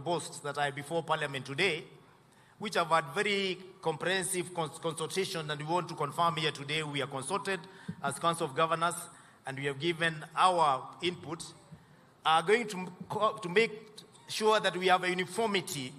proposed that are before Parliament today, which have had very comprehensive consultation, and we want to confirm here today we are consulted as Council of Governors and we have given our input, are going to make sure that we have a uniformity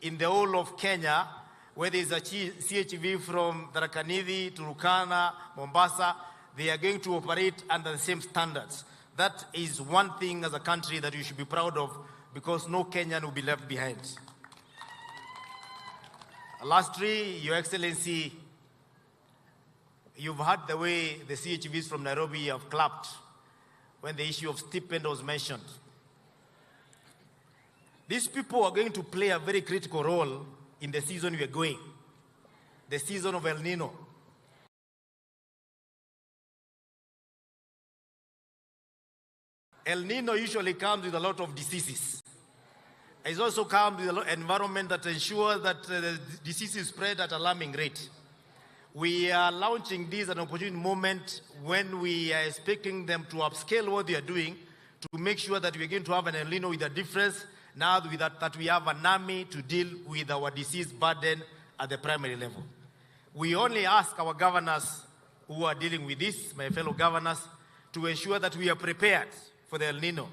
in the whole of Kenya, where there is a CHV from Tharaka Nithi to Turkana, Mombasa. They are going to operate under the same standards. That is one thing as a country that we should be proud of, because no Kenyan will be left behind. Lastly, Your Excellency, you've heard the way the CHVs from Nairobi have clapped when the issue of stipend was mentioned. These people are going to play a very critical role in the season we are going, the season of El Nino. El Nino usually comes with a lot of diseases. It also comes with an environment that ensures that the diseases spread at an alarming rate. We are launching this at an opportune moment when we are expecting them to upscale what they are doing to make sure that we are going to have an El Nino with a difference now that we have an army to deal with our disease burden at the primary level. We only ask our governors who are dealing with this, my fellow governors, to ensure that we are prepared for the El Nino.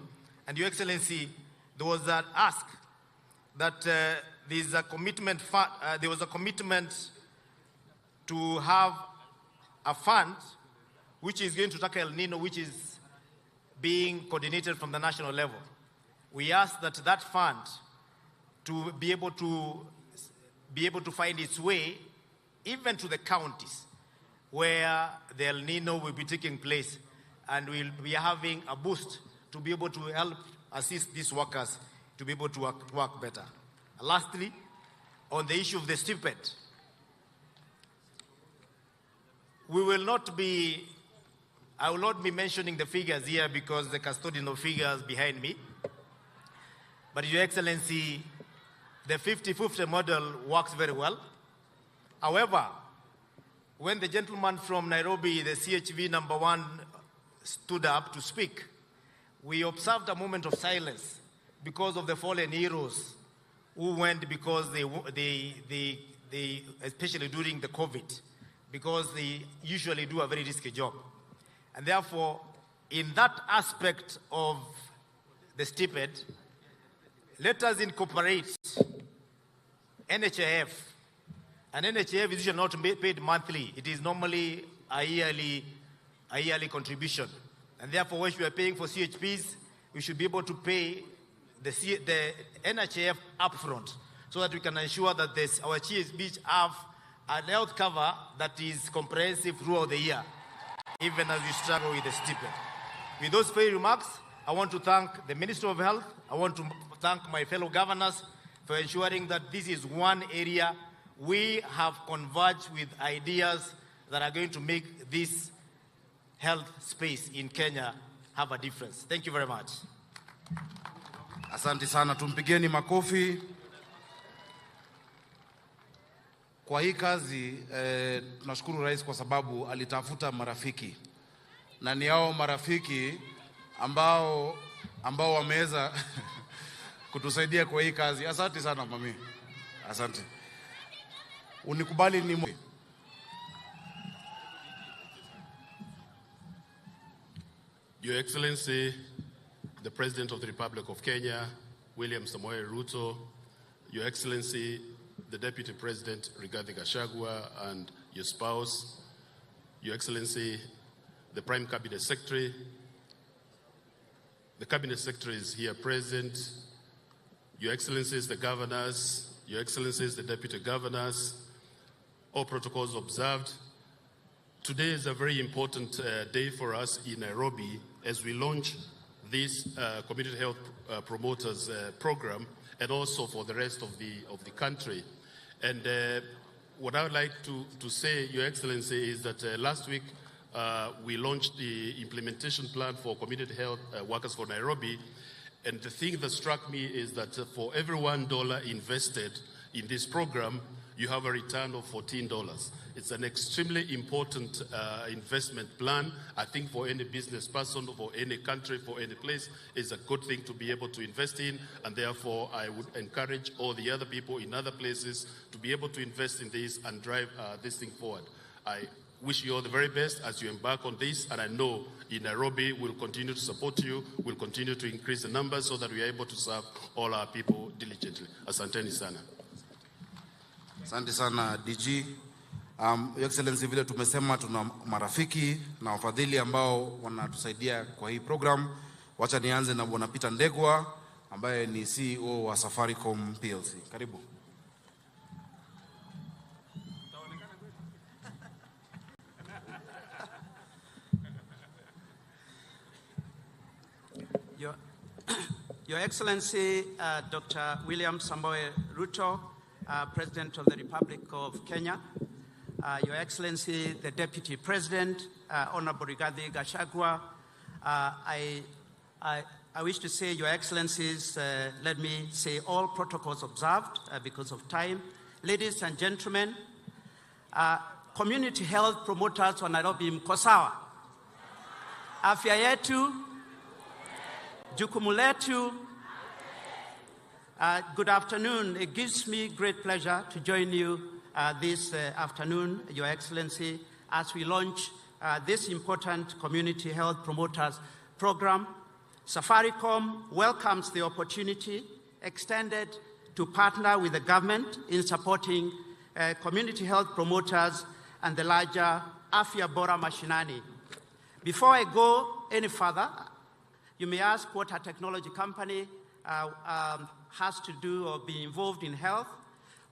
And Your Excellency, there was an ask that there was a commitment to have a fund which is going to tackle El Nino, which is being coordinated from the national level. We ask that fund to be able to find its way even to the counties where the El Nino will be taking place, and we are having a boost to be able to help assist these workers to be able to work better. Lastly, on the issue of the stipend, I will not be mentioning the figures here because the custodian of figures behind me. But Your Excellency, the 50-50 model works very well. However, when the gentleman from Nairobi, the CHV number 1, stood up to speak, we observed a moment of silence because of the fallen heroes who went because they especially during the COVID, because they usually do a very risky job. And therefore, in that aspect of the stipend, let us incorporate NHIF. And NHIF is usually not paid monthly. It is normally a yearly contribution. And therefore, when we are paying for CHPs, we should be able to pay the NHIF upfront so that we can ensure that our CHPs have a health cover that is comprehensive throughout the year, even as we struggle with the stipend. With those few remarks, I want to thank the Minister of Health. I want to thank my fellow governors for ensuring that this is one area we have converged with ideas that are going to make this health space in Kenya have a difference. Thank you very much. Asante sana, tumpigeni makofi. Kwa hii kazi tunashukuru Rais kwa sababu alitafuta marafiki. Na ni hao marafiki ambao wameweza kutusaidia kwa hii kazi. Asante sana mami. Asante. Unikubali ni Your Excellency, the President of the Republic of Kenya, William Samoei Ruto, Your Excellency, the Deputy President Rigathi Gachagua and your spouse, Your Excellency, the Prime Cabinet Secretary, the Cabinet Secretary is here present, Your Excellencies, the Governors, Your Excellencies, the Deputy Governors, all protocols observed. Today is a very important day for us in Nairobi as we launch this community health promoters program, and also for the rest of the country. And what I would like to say, Your Excellency, is that last week we launched the implementation plan for community health workers for Nairobi. And the thing that struck me is that for every $1 invested in this program, you have a return of $14. It's an extremely important investment plan. I think for any business person, for any country, for any place, it's a good thing to be able to invest in, and therefore I would encourage all the other people in other places to be able to invest in this and drive this thing forward. I wish you all the very best as you embark on this, and I know in Nairobi we'll continue to support you, we'll continue to increase the numbers so that we are able to serve all our people diligently. Asanteni sana. Asante sana DG. Your Excellency, vile tumesema tuna marafiki na wafadhili ambao wanatusaidia kwa hii program. Wacha nianze na Bwana Peter Ndegwa ambaye ni CEO wa Safaricom PLC. Karibu. Your Excellency, Dr. William Samoei Ruto, President of the Republic of Kenya, Your Excellency, the Deputy President, Honorable Rigathi Gachagua, I wish to say, Your Excellencies, let me say all protocols observed because of time. Ladies and gentlemen, community health promoters wa Nairobi mko sawa? Afya yetu, jukumu letu. Good afternoon. It gives me great pleasure to join you this afternoon, Your Excellency, as we launch this important community health promoters program. Safaricom welcomes the opportunity extended to partner with the government in supporting community health promoters and the larger Afya Bora Mashinani. Before I go any further, you may ask what a technology company has to do or be involved in health.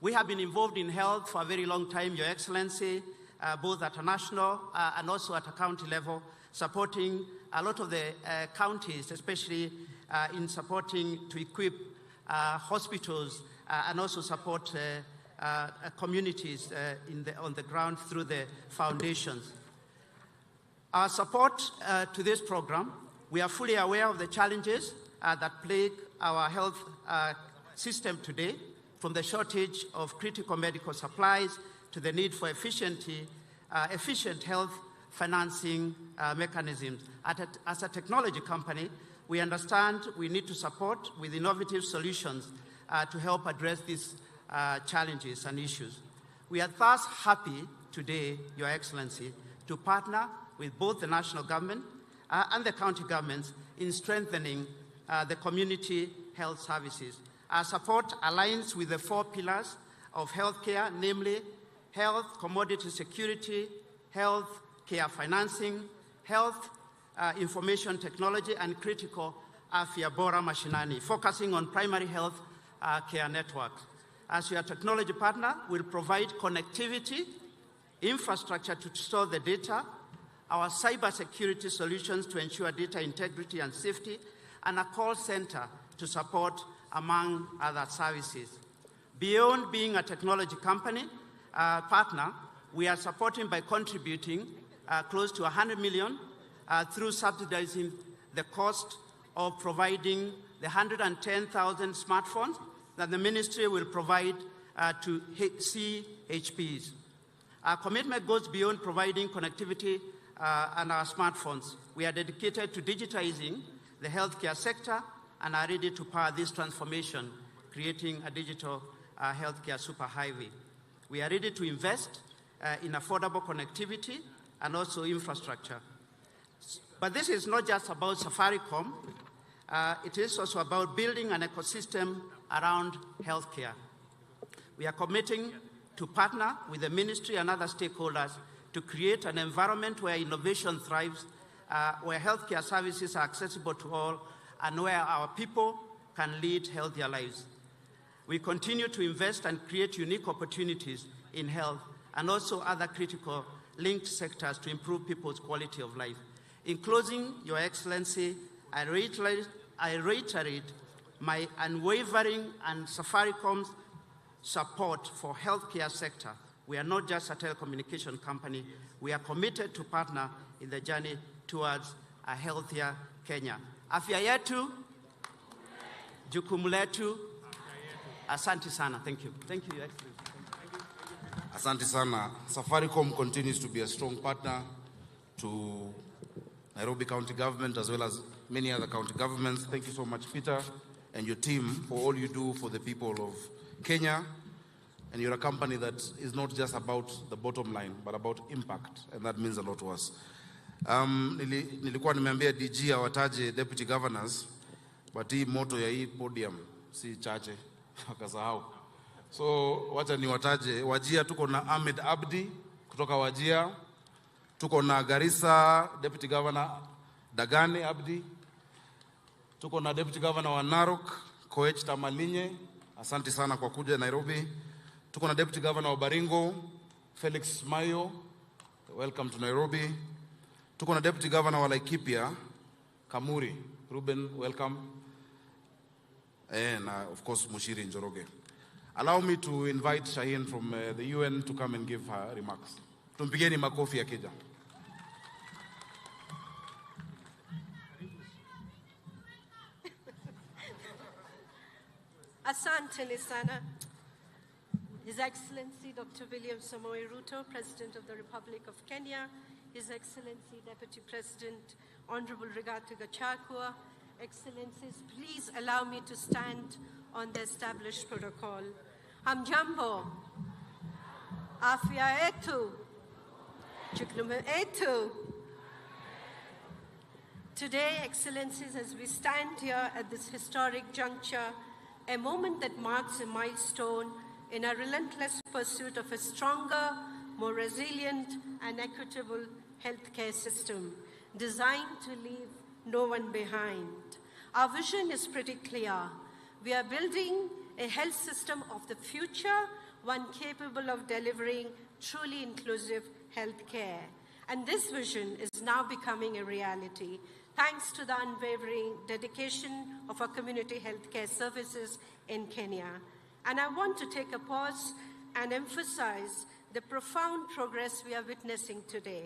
We have been involved in health for a very long time, Your Excellency, both at a national and also at a county level, supporting a lot of the counties, especially in supporting to equip hospitals and also support communities on the ground through the foundations. Our support to this program, we are fully aware of the challenges that plague our health system today, from the shortage of critical medical supplies to the need for efficient health financing mechanisms. As a technology company, we understand we need to support with innovative solutions to help address these challenges and issues. We are thus happy today, Your Excellency, to partner with both the national government and the county governments in strengthening the community health services. Our support aligns with the 4 pillars of healthcare, namely health commodity security, health care financing, health information technology, and critical Afya Bora Mashinani, focusing on primary health care networks. As your technology partner, we'll provide connectivity, infrastructure to store the data, our cybersecurity solutions to ensure data integrity and safety, and a call center to support, among other services. Beyond being a technology company partner, we are supporting by contributing close to 100 million through subsidizing the cost of providing the 110,000 smartphones that the ministry will provide to CHPs. Our commitment goes beyond providing connectivity and our smartphones. We are dedicated to digitizing the healthcare sector and are ready to power this transformation, creating a digital healthcare superhighway. We are ready to invest in affordable connectivity and also infrastructure. But this is not just about Safaricom. It is also about building an ecosystem around healthcare. We are committing to partner with the ministry and other stakeholders to create an environment where innovation thrives, where healthcare services are accessible to all, and where our people can lead healthier lives. We continue to invest and create unique opportunities in health and also other critical linked sectors to improve people's quality of life. In closing, Your Excellency, I reiterate my unwavering and Safaricom's support for healthcare sector. We are not just a telecommunication company. We are committed to partner in the journey towards a healthier Kenya. Afya yetu, jukumu letu. Asante sana. Thank you. Thank you, Your Excellency. Thank you. Asante sana. Safaricom continues to be a strong partner to Nairobi County Government as well as many other county governments. Thank you so much, Peter, and your team for all you do for the people of Kenya. And you're a company that is not just about the bottom line, but about impact, and that means a lot to us. Nilikuwa nimeambia DG awataje deputy governors, but hii moto ya hii podium si chache, wakasahau. So wacha niwataje. Wajia tuko na Ahmed Abdi kutoka Wajia. Tuko na Garissa Deputy Governor Dagane Abdi. Tuko na Deputy Governor wa Narok Koech Tamalinye. Asante sana kwa kuja Nairobi. Tuko na Deputy Governor wa Baringo Felix Mayo. Welcome to Nairobi. Tuko na Deputy Governor wa Laikipia Kamuri Ruben, welcome. And of course Mushiri Njoroge. Allow me to invite Shaheen from the UN to come and give her remarks. Tumpigeni makofi akija. Asante sana. His Excellency Dr. William Samoei Ruto, President of the Republic of Kenya, His Excellency Deputy President Honorable Rigathi Gachagua, Excellencies, please allow me to stand on the established protocol. Hamjambo, afya yetu, chuklume yetu. Today, Excellencies, as we stand here at this historic juncture, a moment that marks a milestone in our relentless pursuit of a stronger, more resilient and equitable healthcare system designed to leave no one behind. Our vision is pretty clear. We are building a health system of the future, one capable of delivering truly inclusive healthcare. And this vision is now becoming a reality, thanks to the unwavering dedication of our community healthcare services in Kenya. And I want to take a pause and emphasize the profound progress we are witnessing today,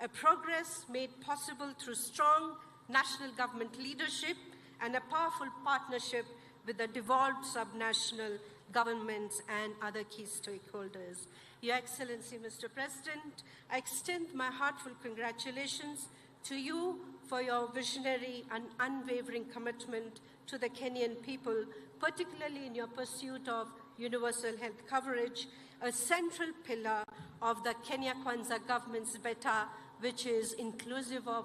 a progress made possible through strong national government leadership and a powerful partnership with the devolved subnational governments and other key stakeholders. Your Excellency, Mr. President, I extend my heartfelt congratulations to you for your visionary and unwavering commitment to the Kenyan people, particularly in your pursuit of universal health coverage, a central pillar of the Kenya Kwanza government's beta, which is inclusive of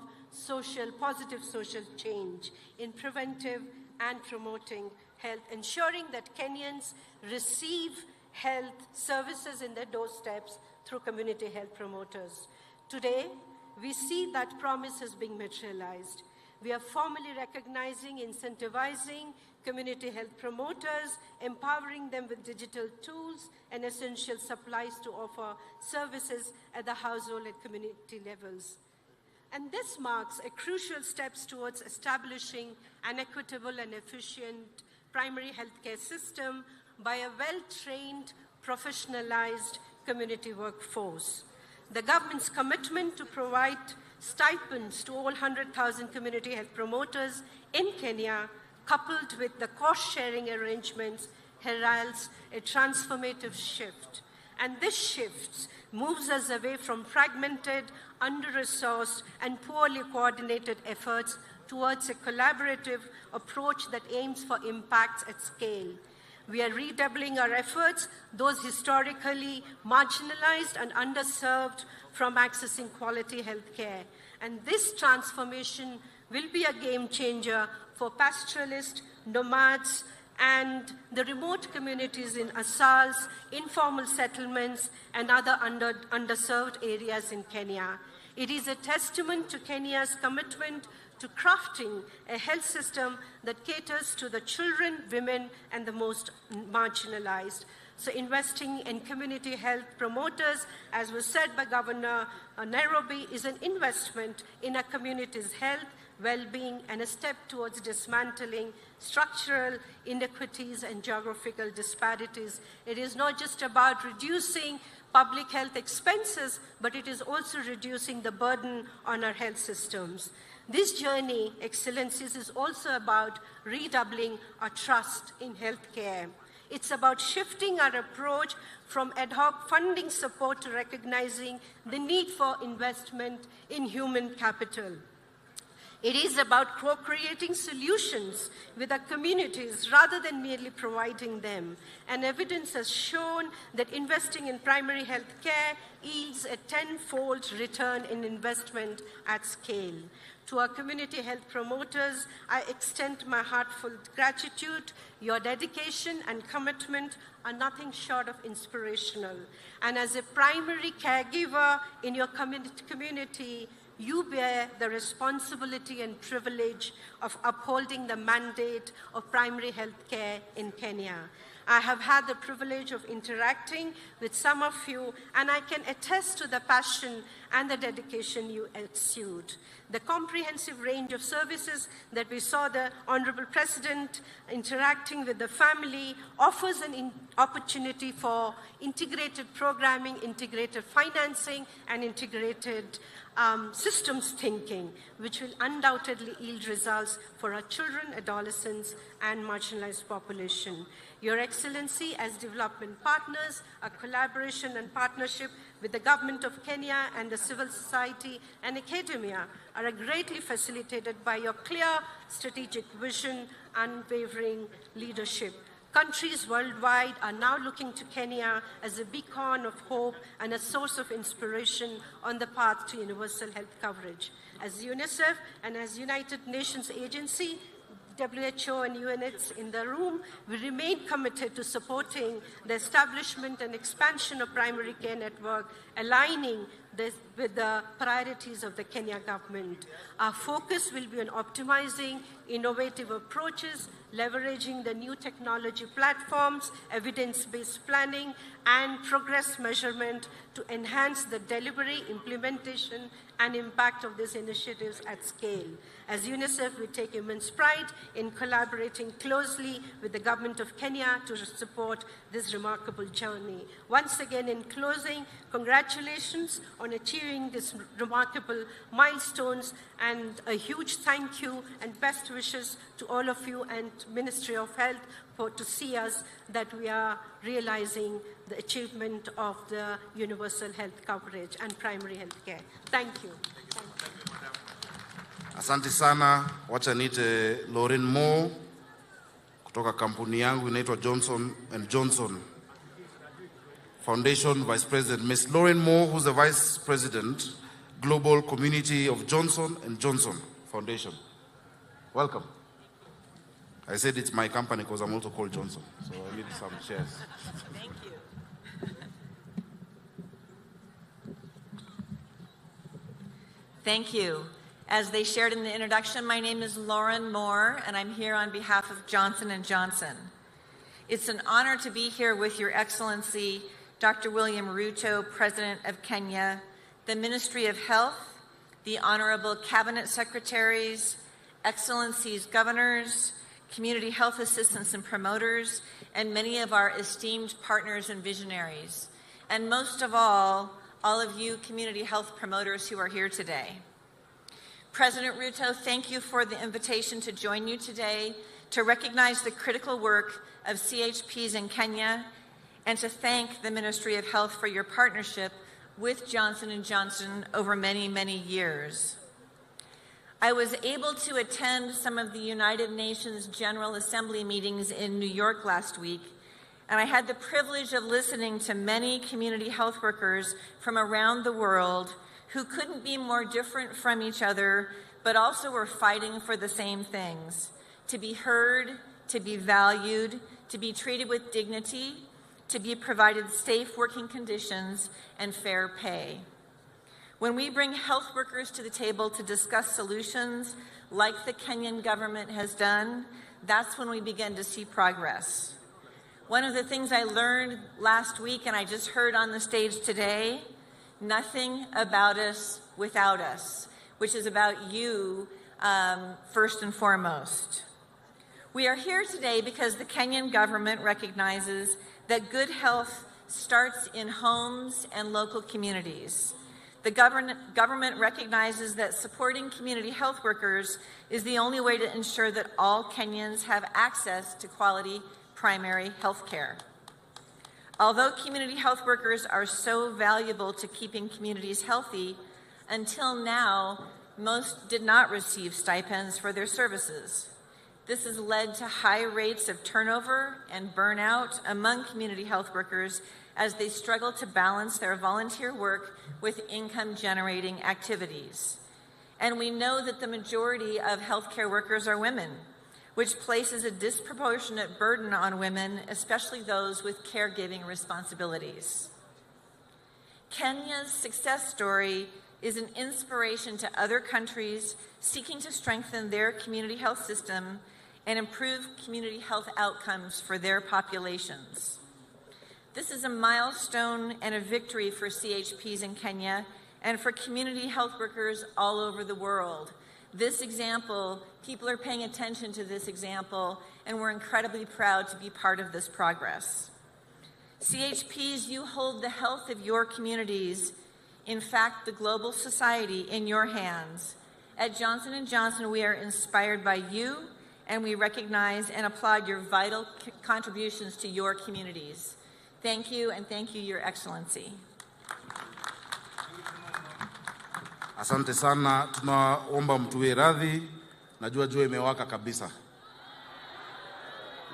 positive social change in preventive and promoting health, ensuring that Kenyans receive health services in their doorsteps through community health promoters. Today, we see that promise is being materialized. We are formally recognizing, incentivizing community health promoters, empowering them with digital tools and essential supplies to offer services at the household and community levels. And this marks a crucial step towards establishing an equitable and efficient primary healthcare system by a well-trained, professionalized community workforce. The government's commitment to provide stipends to all 100,000 community health promoters in Kenya, coupled with the cost-sharing arrangements, heralds a transformative shift. And this shift moves us away from fragmented, under-resourced, and poorly coordinated efforts towards a collaborative approach that aims for impacts at scale. We are redoubling our efforts, those historically marginalized and underserved from accessing quality health care. And this transformation will be a game changer for pastoralists, nomads, and the remote communities in asals, informal settlements, and other underserved areas in Kenya. It is a testament to Kenya's commitment to crafting a health system that caters to the children, women, and the most marginalized. So investing in community health promoters, as was said by Governor Nairobi, is an investment in a community's health, well-being, and a step towards dismantling structural inequities and geographical disparities. It is not just about reducing public health expenses, but it is also reducing the burden on our health systems. This journey, Excellencies, is also about redoubling our trust in healthcare. It's about shifting our approach from ad hoc funding support to recognizing the need for investment in human capital. It is about co-creating solutions with our communities rather than merely providing them. And evidence has shown that investing in primary health care yields a tenfold return in investment at scale. To our community health promoters, I extend my heartfelt gratitude. Your dedication and commitment are nothing short of inspirational. And as a primary caregiver in your community, you bear the responsibility and privilege of upholding the mandate of primary health care in Kenya. I have had the privilege of interacting with some of you, and I can attest to the passion and the dedication you exude. The comprehensive range of services that we saw the Honorable President interacting with the family offers an opportunity for integrated programming, integrated financing, and integrated systems thinking, which will undoubtedly yield results for our children, adolescents, and marginalized population. Your Excellency, as development partners, our collaboration and partnership with the Government of Kenya and the civil society and academia are greatly facilitated by your clear strategic vision and unwavering leadership. Countries worldwide are now looking to Kenya as a beacon of hope and a source of inspiration on the path to universal health coverage. As UNICEF and as United Nations Agency, WHO and UNITS in the room, we remain committed to supporting the establishment and expansion of primary care network, aligning this with the priorities of the Kenya government. Our focus will be on optimizing innovative approaches, leveraging the new technology platforms, evidence-based planning, and progress measurement to enhance the delivery, implementation, and impact of these initiatives at scale. As UNICEF, we take immense pride in collaborating closely with the Government of Kenya to support this remarkable journey. Once again, in closing, congratulations on achieving these remarkable milestones, and a huge thank you and best wishes to all of you and Ministry of Health to see us that we are realizing the achievement of the universal health coverage and primary health care. Thank you. Asante sana. Wacha niite Lauren Moore kutoka kampuni yangu inaitwa Johnson & Johnson Foundation Vice President. Ms. Lauren Moore, who's the Vice President, Global Community of Johnson & Johnson Foundation. Welcome. I said it's my company because I'm also called Johnson, so I need some shares. Thank you. Thank you. As they shared in the introduction, my name is Lauren Moore, and I'm here on behalf of Johnson & Johnson. It's an honor to be here with Your Excellency, Dr. William Ruto, President of Kenya, the Ministry of Health, the Honorable Cabinet Secretaries, Excellencies Governors, community health assistants and promoters, and many of our esteemed partners and visionaries. And most of all of you community health promoters who are here today. President Ruto, thank you for the invitation to join you today to recognize the critical work of CHPs in Kenya and to thank the Ministry of Health for your partnership with Johnson & Johnson over many, many years. I was able to attend some of the United Nations General Assembly meetings in New York last week, and I had the privilege of listening to many community health workers from around the world who couldn't be more different from each other, but also were fighting for the same things: to be heard, to be valued, to be treated with dignity, to be provided safe working conditions and fair pay. When we bring health workers to the table to discuss solutions like the Kenyan government has done, that's when we begin to see progress. One of the things I learned last week, and I just heard on the stage today, nothing about us without us, which is about you first and foremost. We are here today because the Kenyan government recognizes that good health starts in homes and local communities. The government recognizes that supporting community health workers is the only way to ensure that all Kenyans have access to quality primary health care. Although community health workers are so valuable to keeping communities healthy, until now, most did not receive stipends for their services. This has led to high rates of turnover and burnout among community health workers as they struggle to balance their volunteer work with income-generating activities. And we know that the majority of healthcare workers are women, which places a disproportionate burden on women, especially those with caregiving responsibilities. Kenya's success story is an inspiration to other countries seeking to strengthen their community health system and improve community health outcomes for their populations. This is a milestone and a victory for CHPs in Kenya and for community health workers all over the world. This example, people are paying attention to this example, and we're incredibly proud to be part of this progress. CHPs, you hold the health of your communities, in fact, the global society, in your hands. At Johnson & Johnson, we are inspired by you, and we recognize and applaud your vital contributions to your communities. Thank you, and thank you, Your Excellency. Asante sana, tunaomba mtuwe radhi, najua jua imewaka kabisa.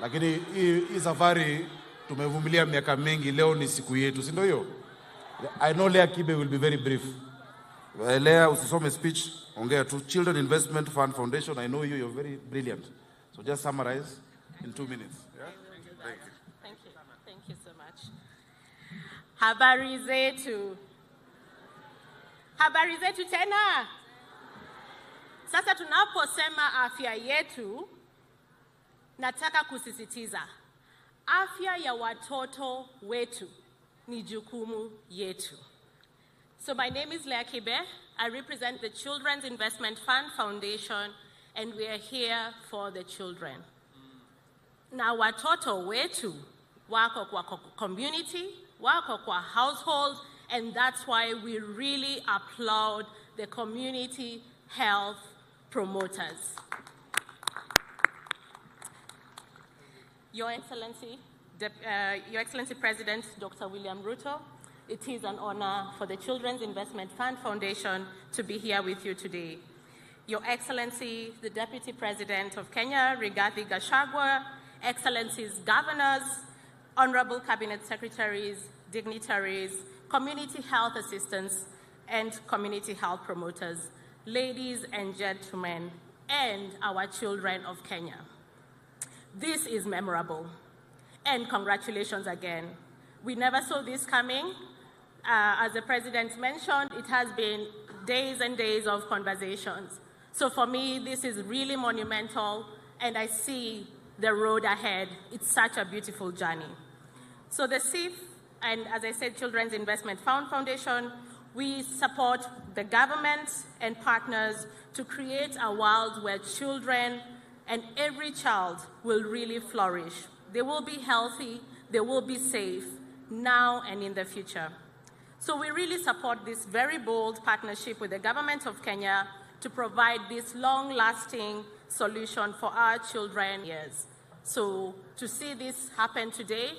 Lakini hii safari tumevumilia miaka mingi, leo ni siku yetu, si ndio hiyo? I know Lea Kibe will be very brief. Lea, usisome speech, ongea tu. Children Investment Fund Foundation, I know you're very brilliant. So just summarize in 2 minutes. Yeah? Thank you. Thank you so much. Habari zetu. Habari zetu tena. Sasa tunaposema afya yetu, nataka kusisitiza. Afya ya watoto wetu ni jukumu yetu. So my name is Lea Kibe. I represent the Children's Investment Fund Foundation, and we are here for the children. Na watoto wetu wako kwa community, wako kwa households, and that's why we really applaud the community health promoters. Your Excellency, Your Excellency President Dr. William Ruto, it is an honor for the Children's Investment Fund Foundation to be here with you today. Your Excellency, the Deputy President of Kenya, Rigathi Gachagua, Excellencies, Governors, Honorable Cabinet Secretaries, dignitaries, community health assistants, and community health promoters, ladies and gentlemen, and our children of Kenya. This is memorable, and congratulations again. We never saw this coming. As the President mentioned, it has been days and days of conversations. So for me, this is really monumental, and I see the road ahead. It's such a beautiful journey. So the CIF, and as I said, Children's Investment Fund Foundation, we support the government and partners to create a world where children and every child will really flourish. They will be healthy, they will be safe, now and in the future. So we really support this very bold partnership with the government of Kenya to provide this long-lasting solution for our children. So to see this happen today,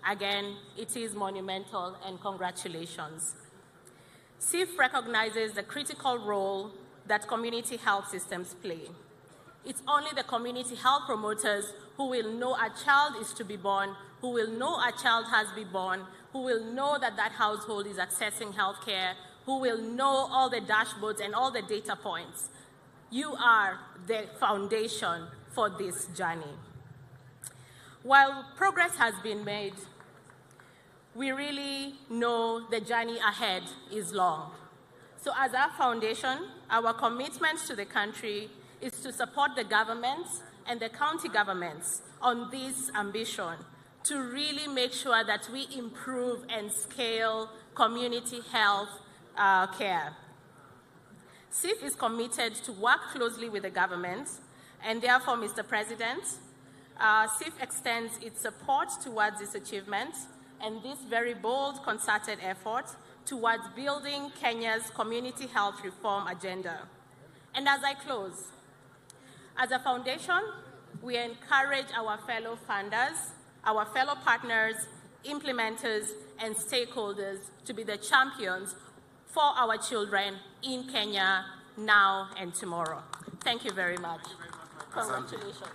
again, it is monumental, and congratulations. CIF recognizes the critical role that community health systems play. It's only the community health promoters who will know a child is to be born, who will know a child has been born, who will know that that household is accessing health care, who will know all the dashboards and all the data points. You are the foundation for this journey. While progress has been made, we really know the journey ahead is long. So as our foundation, our commitment to the country is to support the governments and the county governments on this ambition to really make sure that we improve and scale community health care. CIF is committed to work closely with the government, and therefore, Mr. President, CIF extends its support towards this achievement and this very bold concerted effort towards building Kenya's community health reform agenda. And as I close, as a foundation, we encourage our fellow funders our fellow partners, implementers, and stakeholders to be the champions for our children in Kenya now and tomorrow. Thank you very much. Congratulations.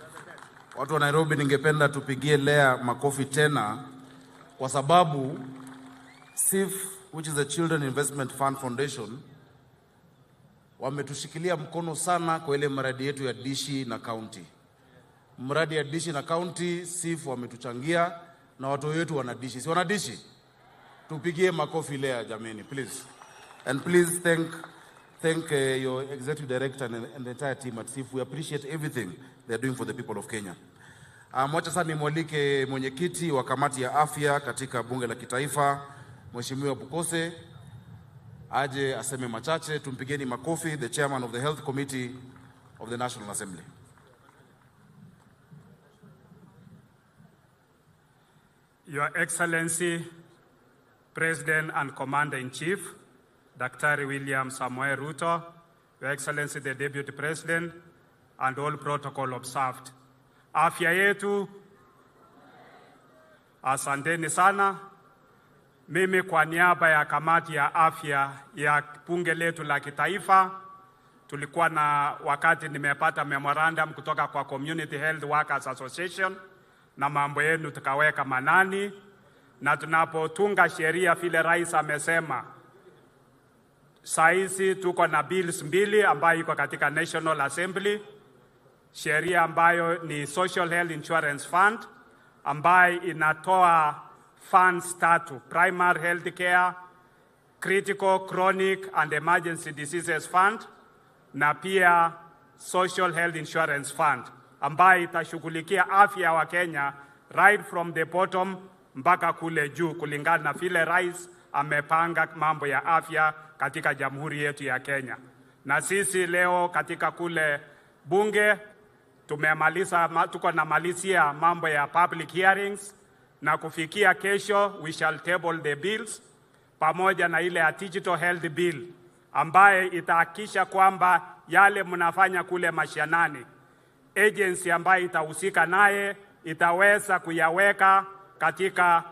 Watu wa Nairobi, ningependa tupigie Lea makofi tena kwa sababu SIF, which is the Children Investment Fund Foundation, wametushikilia mkono sana kwa ile mradi yetu ya dishi na county. Mradi ya dishi na county, SIF wametuchangia na watu wetu wanadishi. Si wanadishi? Tupigie makofi Lea jameni, please. And please thank your executive director and the entire team at SIF. We appreciate everything they're doing for the people of Kenya. Mwacha sana nimwalike mwenyekiti wa kamati ya afya katika bunge la kitaifa, Mheshimiwa Bukose, aje aseme machache. Tumpigeni makofi, the chairman of the Health Committee of the National Assembly. Your Excellency, President and Commander-in-Chief, Dr. William Samoei Ruto, Your Excellency the Deputy President, and all protocol observed. Afya yetu, asanteni sana. Mimi kwa niaba ya kamati ya afya ya bunge letu la kitaifa, tulikuwa na wakati nimepata memorandum kutoka kwa Community Health Workers Association na mambo yenu tukaweka manani, na tunapotunga sheria vile rais amesema, saizi tuko na bills 2 ambayo iko katika National Assembly. Sheria ambayo ni Social Health Insurance Fund ambayo inatoa funds 3: Primary Health Care, Critical, Chronic and Emergency Diseases Fund, na pia Social Health Insurance Fund ambayo itashughulikia afya wa Kenya right from the bottom mpaka kule juu kulingana na vile rais amepanga mambo ya afya katika jamhuri yetu ya Kenya. Na sisi leo katika kule bunge tuko na malizia mambo ya public hearings, na kufikia kesho we shall table the bills pamoja na ile ya digital health bill ambaye itahakikisha kwamba yale mnafanya kule mashinani, agency ambayo itahusika naye itaweza kuyaweka katika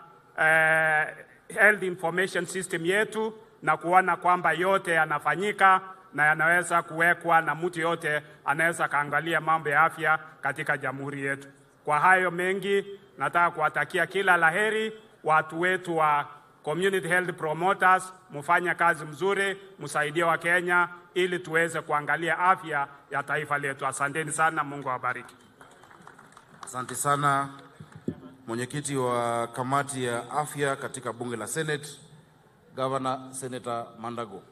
health information system yetu na kuona kwamba yote yanafanyika na yanaweza kuwekwa na mtu yote anaweza kaangalia mambo ya afya katika jamhuri yetu. Kwa hayo mengi, nataka kuwatakia kila laheri watu wetu wa community health promoters, mufanya kazi mzuri, msaidie wa Kenya ili tuweze kuangalia afya ya taifa letu. Asanteni sana, Mungu awabariki. Asante sana mwenyekiti wa kamati ya afya katika bunge la Senate, Governor Senator Mandago.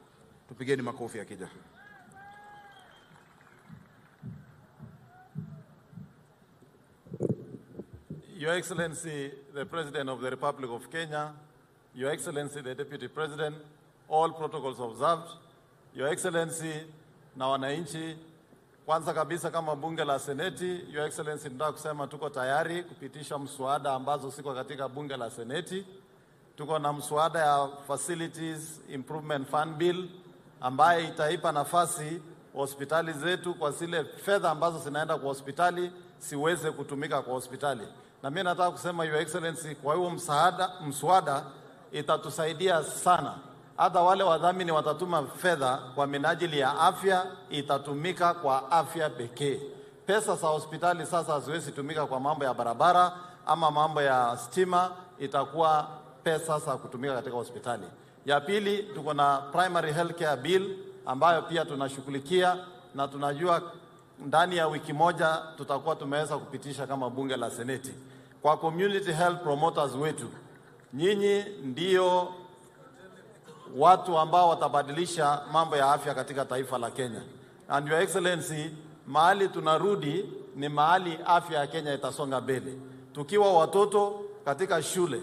Tupigeni makofi akija. Your Excellency, the President of the Republic of Kenya, Your Excellency, the Deputy President, all protocols observed, Your Excellency na wananchi, kwanza kabisa kama bunge la Seneti, Your Excellency, nataka kusema tuko tayari kupitisha mswada ambazo siko katika bunge la Seneti. Tuko na mswada ya Facilities Improvement Fund Bill ambaye itaipa nafasi hospitali zetu kwa zile fedha ambazo zinaenda kwa hospitali siweze kutumika kwa hospitali. Na mimi nataka kusema Your Excellency, kwa hiyo mswada itatusaidia sana. Hata wale wadhamini watatuma fedha kwa minajili ya afya, itatumika kwa afya pekee. Pesa za hospitali sasa haziwezi tumika kwa mambo ya barabara ama mambo ya stima, itakuwa pesa za kutumika katika hospitali. Ya pili, tuko na Primary Health Care Bill ambayo pia tunashughulikia, na tunajua ndani ya wiki moja tutakuwa tumeweza kupitisha kama bunge la Seneti. Kwa community health promoters wetu, nyinyi ndio watu ambao watabadilisha mambo ya afya katika taifa la Kenya. And Your Excellency, mahali tunarudi ni mahali afya ya Kenya itasonga mbele. Tukiwa watoto katika shule,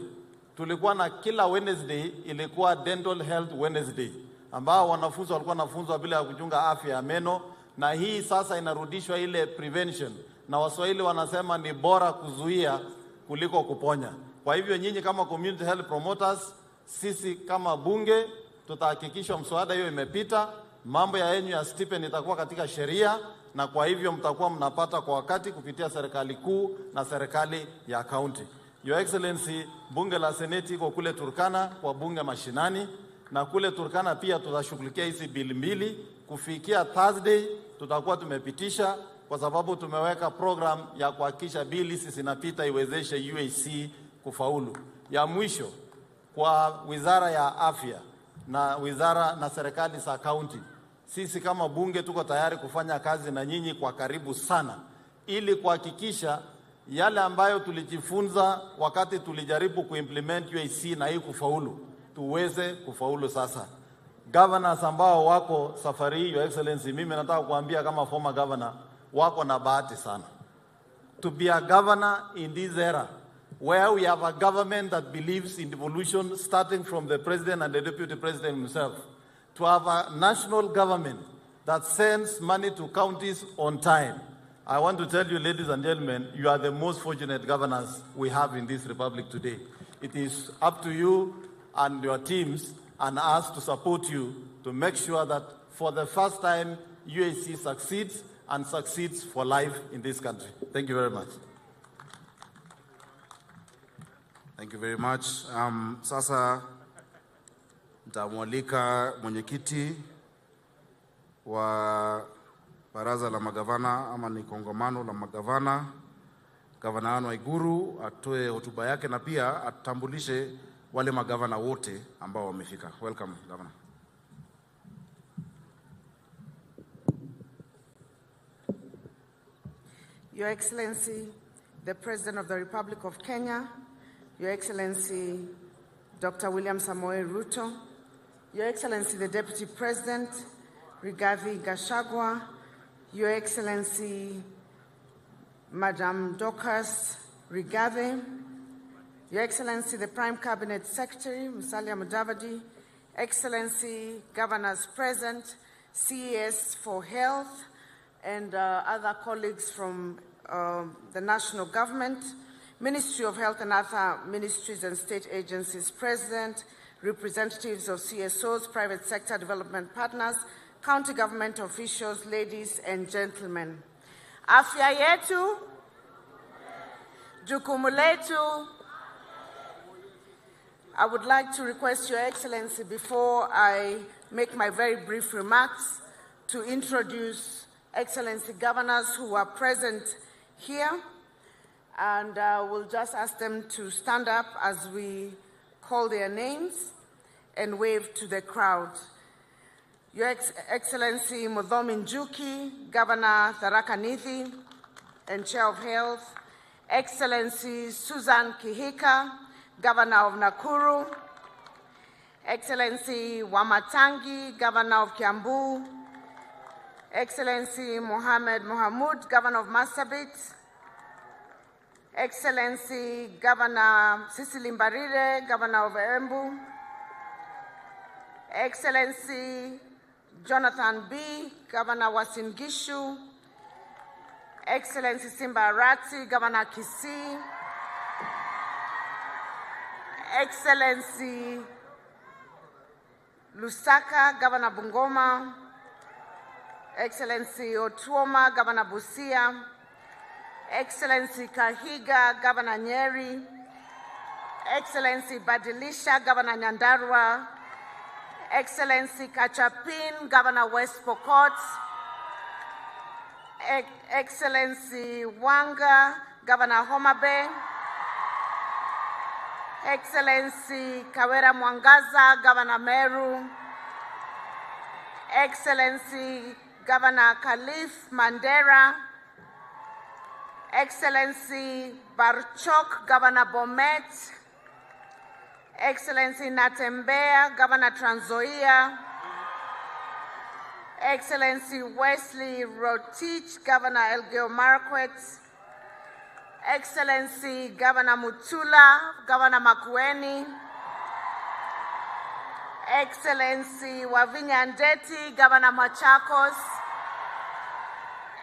tulikuwa na kila Wednesday ilikuwa Dental Health Wednesday, ambao wanafunzi walikuwa wanafunzwa bila ya kuchunga afya ya meno, na hii sasa inarudishwa ile prevention, na Waswahili wanasema ni bora kuzuia kuliko kuponya. Kwa hivyo nyinyi kama community health promoters, sisi kama bunge tutahakikisha mswada hiyo imepita, mambo ya yenyu ya stipend itakuwa katika sheria, na kwa hivyo mtakuwa mnapata kwa wakati kupitia serikali kuu na serikali ya county. Your Excellency, bunge la seneti iko kule Turkana kwa bunge mashinani, na kule Turkana pia tutashughulikia hizi bili mbili. Kufikia Thursday tutakuwa tumepitisha, kwa sababu tumeweka program ya kuhakikisha bili zinapita iwezeshe UAC kufaulu. Ya mwisho, kwa Wizara ya Afya na wizara na serikali za kaunti, sisi kama bunge tuko tayari kufanya kazi na nyinyi kwa karibu sana, ili kuhakikisha yale ambayo tulijifunza wakati tulijaribu kuimplement UAC na hii kufaulu, tuweze kufaulu sasa. Governors ambao wako safari hii, Your Excellency, mimi nataka kuambia kama former governor, wako na bahati sana. To be a governor in this era, where we have a government that believes in devolution starting from the president and the deputy president himself, to have a national government that sends money to counties on time. I want to tell you, ladies and gentlemen, you are the most fortunate governors we have in this republic today. It is up to you and your teams and us to support you to make sure that for the first time, UAC succeeds and succeeds for life in this country. Thank you very much. Thank you very much. Sasa nitamwalika mwenyekiti wa baraza la magavana ama ni kongamano la magavana, Gavana Anne Waiguru, atoe hotuba yake na pia atambulishe wale magavana wote ambao wamefika. Welcome, Governor. Your Excellency, the President of the Republic of Kenya, Your Excellency, Dr. William Samoei Ruto, Your Excellency, the Deputy President, Rigathi Gachagua, Your Excellency, Madam Dorcas Rigathi, Your Excellency, the Prime Cabinet Secretary, Musalia Mudavadi, Excellency, Governors present, CES for Health, and other colleagues from the national government, Ministry of Health and other ministries and state agencies present, representatives of CSOs, private sector development partners, county government officials, ladies and gentlemen. Afya yetu, jukumu letu. I would like to request Your Excellency, before I make my very brief remarks, to introduce Excellency governors who are present here, and we'll just ask them to stand up as we call their names and wave to the crowd. Your Excellency Muthomi Njuki, Governor Tharaka Nithi and Chair of Health, Excellency Susan Kihika, Governor of Nakuru, Excellency Wamatangi, Governor of Kiambu, Excellency Mohamed Mohamud, Governor of Marsabit, Excellency Governor Cecily Mbarire, Governor of Embu, Excellency Jonathan B., Governor Uasin Gishu, Excellency Simba Arati, Governor Kisii, Excellency Lusaka, Governor Bungoma, Excellency Otuoma, Governor Busia, Excellency Kahiga, Governor Nyeri, Excellency Badilisha, Governor Nyandarua, Excellency Kachapin, Governor West Pokot, Excellency Wanga, Governor Homa Bay, Excellency Kawera Mwangaza, Governor Meru, Excellency Governor Khalif Mandera, Excellency Barchok, Governor Bomet, Excellency Natembea, Governor Trans Nzoia, Excellency Wesley Rotich, Governor Elgeyo Marakwet, Excellency Governor Mutula, Governor Makueni, Excellency Wavinya Ndeti, Governor Machakos,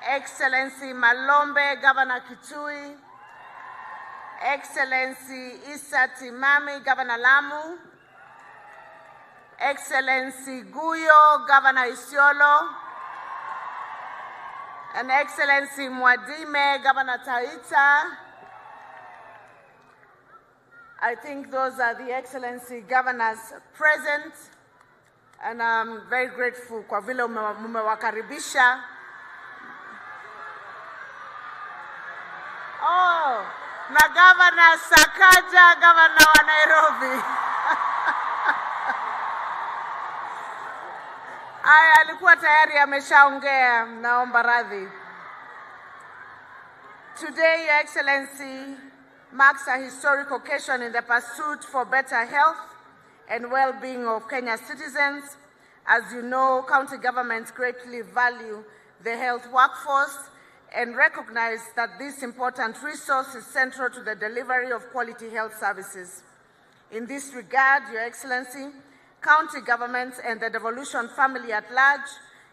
Excellency Malombe, Governor Kitui, Excellency Issa Timami, Governor Lamu, Excellency Guyo, Governor Isiolo, and Excellency Mwadime, Governor Taita, I think those are the Excellency governors present, and I'm very grateful kwa vile mumewakaribisha. Oh, na Governor Sakaja, Governor wa Nairobi. Alikuwa tayari ameshaongea, naomba radhi. Today, Your Excellency, marks a historic occasion in the pursuit for better health and well-being of Kenya's citizens. As you know, county governments greatly value the health workforce and recognize that this important resource is central to the delivery of quality health services. In this regard, Your Excellency, county governments and the devolution family at large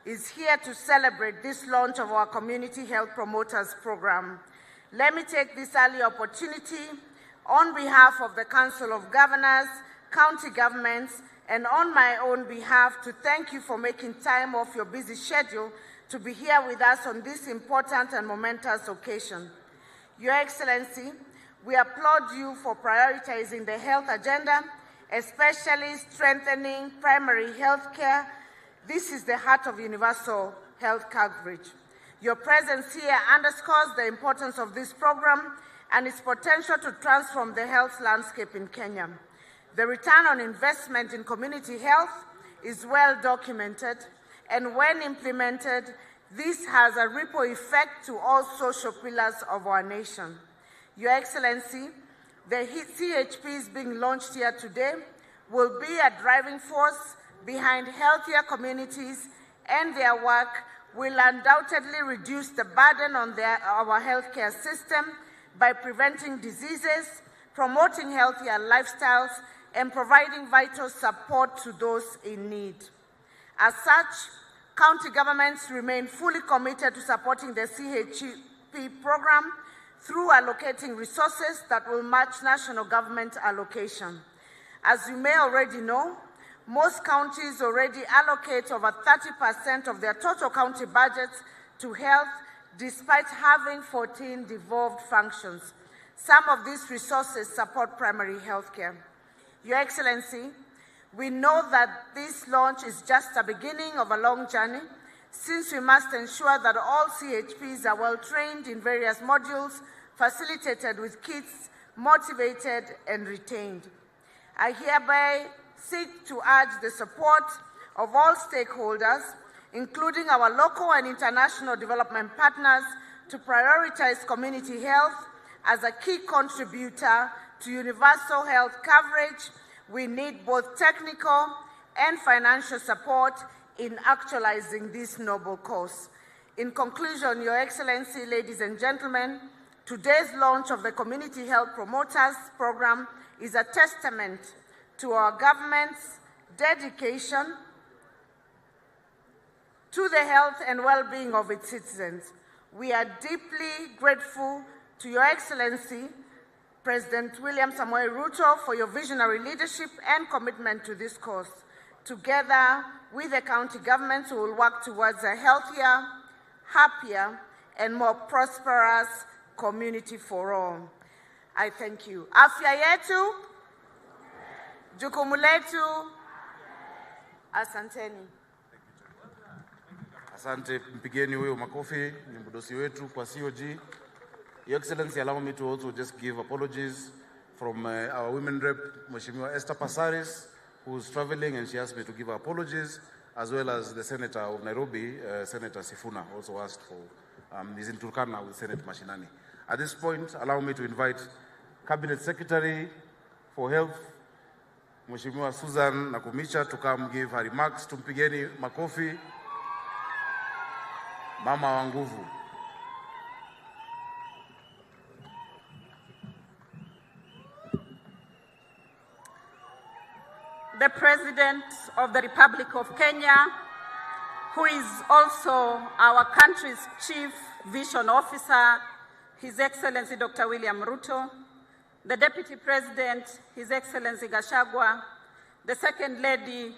is here to celebrate this launch of our Community Health Promoters Program. Let me take this early opportunity on behalf of the Council of Governors, county governments, and on my own behalf to thank you for making time off your busy schedule to be here with us on this important and momentous occasion. Your Excellency, we applaud you for prioritizing the health agenda, especially strengthening primary health care. This is the heart of universal health coverage. Your presence here underscores the importance of this program and its potential to transform the health landscape in Kenya. The return on investment in community health is well documented, and when implemented, this has a ripple effect to all social pillars of our nation. Your Excellency, the CHPs being launched here today will be a driving force behind healthier communities, and their work will undoubtedly reduce the burden on our healthcare system by preventing diseases, promoting healthier lifestyles, and providing vital support to those in need. As such, county governments remain fully committed to supporting the CHP program through allocating resources that will match national government allocation. As you may already know, most counties already allocate over 30% of their total county budgets to health, despite having 14 devolved functions. Some of these resources support primary health care. Your Excellency, we know that this launch is just the beginning of a long journey, since we must ensure that all CHPs are well trained in various modules, facilitated with kits, motivated and retained. I hereby seek to urge the support of all stakeholders, including our local and international development partners, to prioritize community health as a key contributor to universal health coverage. We need both technical and financial support in actualizing this noble cause. In conclusion, Your Excellency, ladies and gentlemen, today's launch of the Community Health Promoters Program is a testament to our government's dedication to the health and well-being of its citizens. We are deeply grateful to Your Excellency, President William Samoei Ruto, for your visionary leadership and commitment to this cause. Together with the county governments, we will work towards a healthier, happier, and more prosperous community for all. I thank you. Afya yetu, jukumu letu, asanteni. Asante, mpigeni huyo makofi, ni mdosi wetu kwa COG. Your Excellency, allow me to also just give apologies from our women rep, Mheshimiwa Esther Passaris, who is traveling, and she asked me to give her apologies, as well as the Senator of Nairobi, Senator Sifuna, also asked for, he's in Turkana with Senator Mashinani. At this point, allow me to invite Cabinet Secretary for Health, Mheshimiwa Susan Nakumicha, to come give her remarks. Tumpigeni makofi. Mama wa nguvu. The President of the Republic of Kenya, who is also our country's Chief Vision Officer, His Excellency Dr. William Ruto, the Deputy President, His Excellency Gachagua, the Second Lady,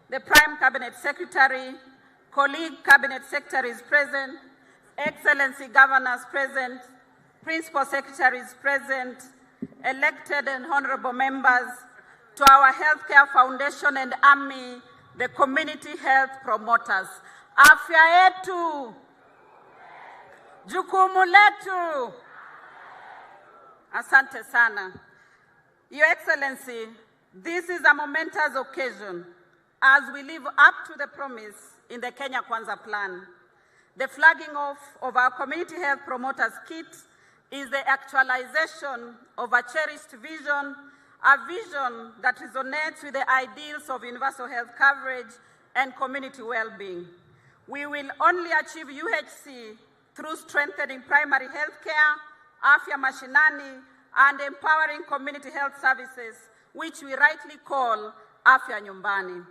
the Prime Cabinet Secretary, colleague Cabinet Secretaries present, Excellency Governors present, Principal Secretaries present, elected and honorable members, to our Healthcare Foundation and AMI, the community health promoters. Afya yetu, jukumu letu. Asante sana. Your Excellency, this is a momentous occasion as we live up to the promise in the Kenya Kwanza plan. The flagging off of our community health promoters kit is the actualization of a cherished vision, a vision that resonates with the ideals of universal health coverage and community well-being. We will only achieve UHC through strengthening primary health care, afya mashinani, and empowering community health services, which we rightly call afya nyumbani.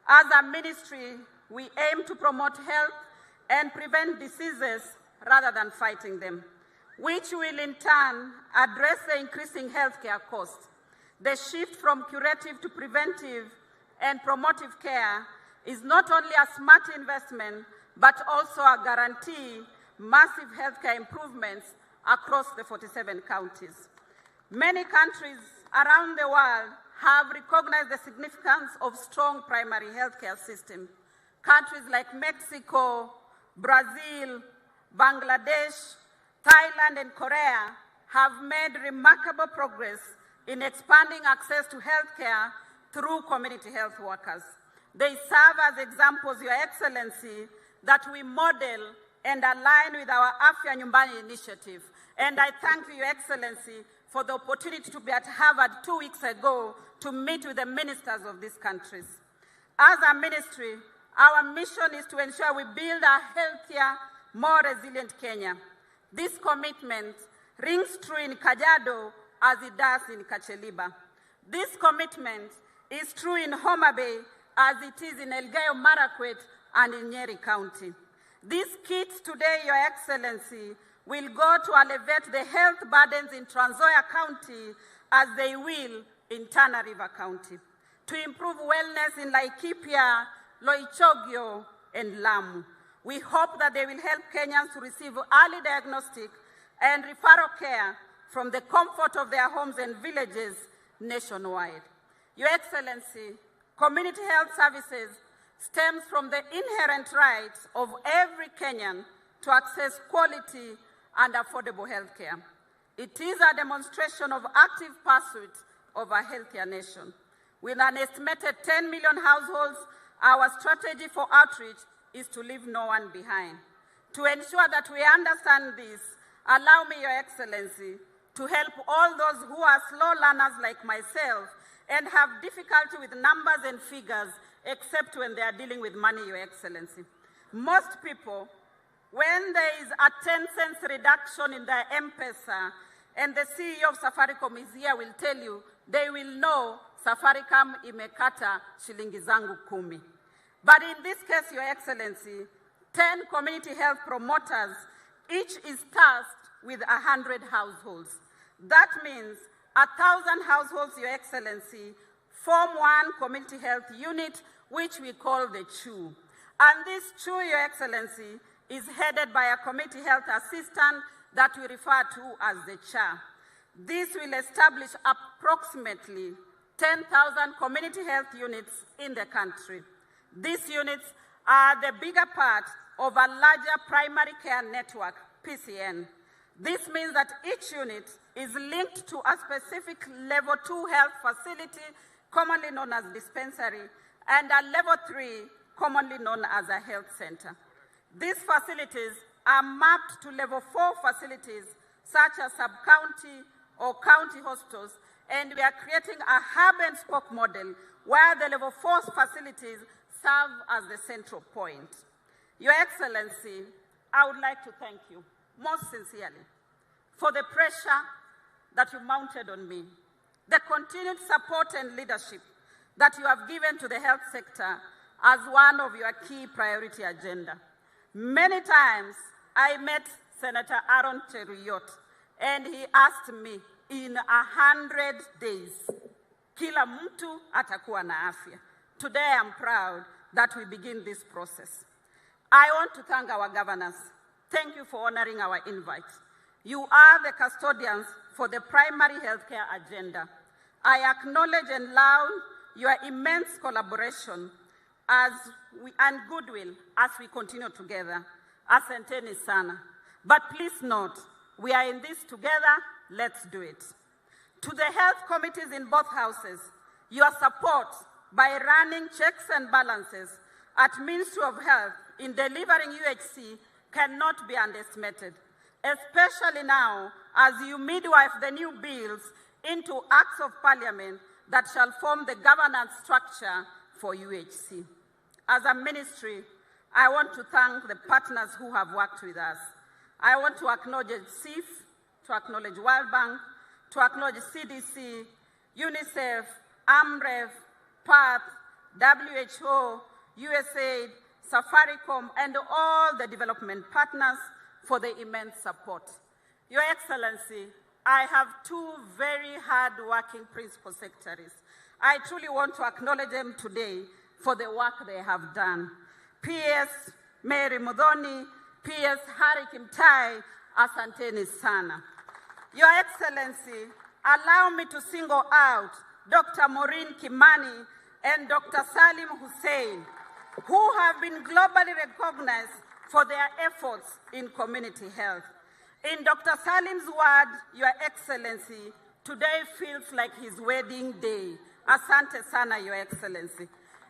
As a ministry, we aim to promote health and prevent diseases rather than fighting them, which will in turn address the increasing healthcare costs. The shift from curative to preventive and promotive care is not only a smart investment, but also a guarantee massive healthcare improvements across the 47 counties. Many countries around the world have recognized the significance of strong primary healthcare systems. Countries like Mexico, Brazil, Bangladesh, Thailand, and Korea have made remarkable progress in expanding access to healthcare through community health workers. They serve as examples, Your Excellency, that we model and align with our Afya Nyumbani initiative. And I thank you, Your Excellency, for the opportunity to be at Harvard 2 weeks ago to meet with the ministers of these countries. As a ministry, our mission is to ensure we build a healthier, more resilient Kenya. This commitment rings true in Kajiado as it does in Kacheliba. This commitment is true in Homa Bay as it is in Elgeyo Marakwet and in Nyeri County. These kits today, Your Excellency, will go to elevate the health burdens in Trans Nzoia County as they will in Tana River County, to improve wellness in Laikipia, Loichogio, and Lamu. We hope that they will help Kenyans to receive early diagnostic and referral care from the comfort of their homes and villages nationwide. Your Excellency, community health services stems from the inherent rights of every Kenyan to access quality and affordable health care. It is a demonstration of active pursuit of a healthier nation. With an estimated 10 million households, our strategy for outreach is to leave no one behind. To ensure that we understand this, allow me, Your Excellency, to help all those who are slow learners like myself and have difficulty with numbers and figures, except when they are dealing with money, Your Excellency. Most people, when there is a 10-cent reduction in their M-Pesa, and the CEO of Safaricom is here, will tell you, they will know Safaricom imekata shilingi zangu 10. But in this case, Your Excellency, 10 community health promoters, each is tasked with 100 households. That means 1,000 households, Your Excellency, form one community health unit, which we call the CHU. And this CHU, Your Excellency, is headed by a community health assistant that we refer to as the CHA. This will establish approximately 10,000 community health units in the country. These units are the bigger part of a larger primary care network, PCN. This means that each unit is linked to a specific level 2 health facility, commonly known as dispensary, and a level 3, commonly known as a health center. These facilities are mapped to level 4 facilities, such as sub-county or county hospitals, and we are creating a hub and spoke model where the level 4 facilities serve as the central point. Your Excellency, I would like to thank you most sincerely for the pressure that you mounted on me, the continued support and leadership that you have given to the health sector as one of your key priority agenda. Many times I met Senator Aaron Cheruyot, and he asked me, in 100 days, kila mtu atakuwa na afya. Today I'm proud that we begin this process. I want to thank our governors. Thank you for honoring our invite. You are the custodians for the primary healthcare agenda. I acknowledge and laud your immense collaboration and goodwill as we continue together. Asanteni sana. But please note, we are in this together, let's do it. To the health committees in both houses, your support by running checks and balances at Ministry of Health in delivering UHC cannot be underestimated, especially now as you midwife the new bills into acts of parliament that shall form the governance structure for UHC. As a ministry, I want to thank the partners who have worked with us. I want to acknowledge CIF, to acknowledge World Bank, to acknowledge CDC, UNICEF, AMREF, PATH, WHO, USAID, Safaricom, and all the development partners for the immense support. Your Excellency, I have two very hard-working principal secretaries. I truly want to acknowledge them today for the work they have done. PS Mary Mudhoni, PS Hari Kimtai, asanteni sana. Your Excellency, allow me to single out Dr. Maureen Kimani and Dr. Salim Hussein, who have been globally recognized for their efforts in community health. In Dr. Salim's word, Your Excellency, today feels like his wedding day. Asante sana, Your Excellency.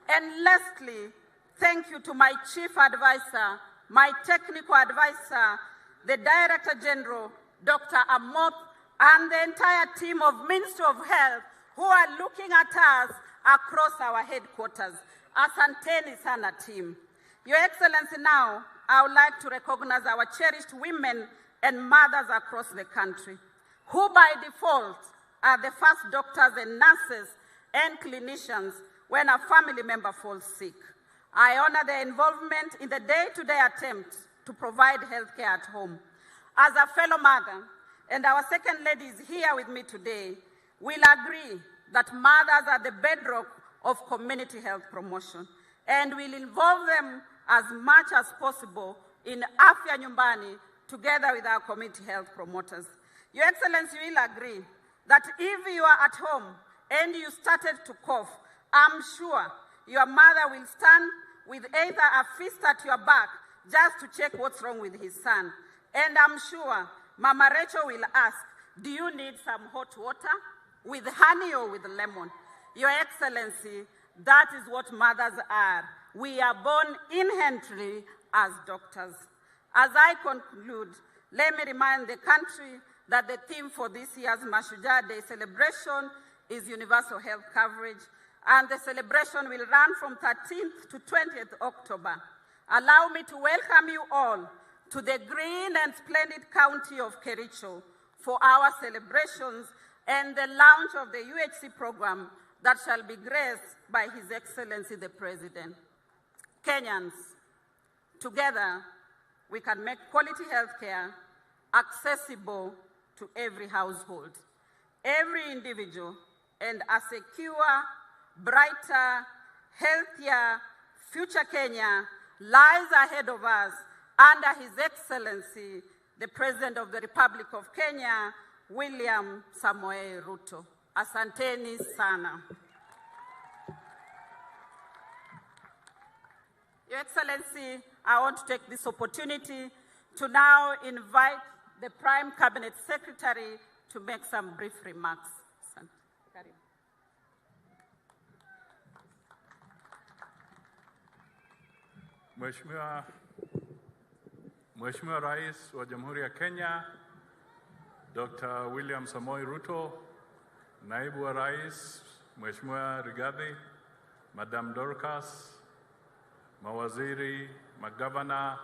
And lastly, thank you to my chief advisor, my technical advisor, the Director General, Dr. Amoth, and the entire team of Ministry of Health who are looking at us across our headquarters. Asanteni sana, team. Your Excellency, now I would like to recognize our cherished women and mothers across the country, who by default are the first doctors and nurses and clinicians when a family member falls sick. I honor their involvement in the day-to-day attempt to provide health care at home. As a fellow mother, and our second lady is here with me today, we'll agree that mothers are the bedrock of community health promotion, and we'll involve them as much as possible in Afya Nyumbani together with our community health promoters. Your Excellency will agree that if you are at home and you started to cough, I'm sure your mother will stand with either a fist at your back just to check what's wrong with his son. And I'm sure Mama Rachel will ask, do you need some hot water with honey or with lemon? Your Excellency, that is what mothers are. We are born inherently as doctors. As I conclude, let me remind the country that the theme for this year's Mashujaa Day celebration is universal health coverage, and the celebration will run from 13th to 20th October. Allow me to welcome you all to the green and splendid county of Kericho for our celebrations and the launch of the UHC program that shall be graced by His Excellency the President. Kenyans, together we can make quality healthcare accessible to every household, every individual, and a secure, brighter, healthier future Kenya lies ahead of us under His Excellency, the President of the Republic of Kenya, William Samoei Ruto. Asanteni sana. Your Excellency, I want to take this opportunity to now invite the Prime Cabinet Secretary to make some brief remarks. Mheshimiwa Rais wa Jamhuri ya Kenya, Dr. William Samoei Ruto, Naibu wa Rais, Mheshimiwa Rigathi, Madam Dorcas, mawaziri, magavana,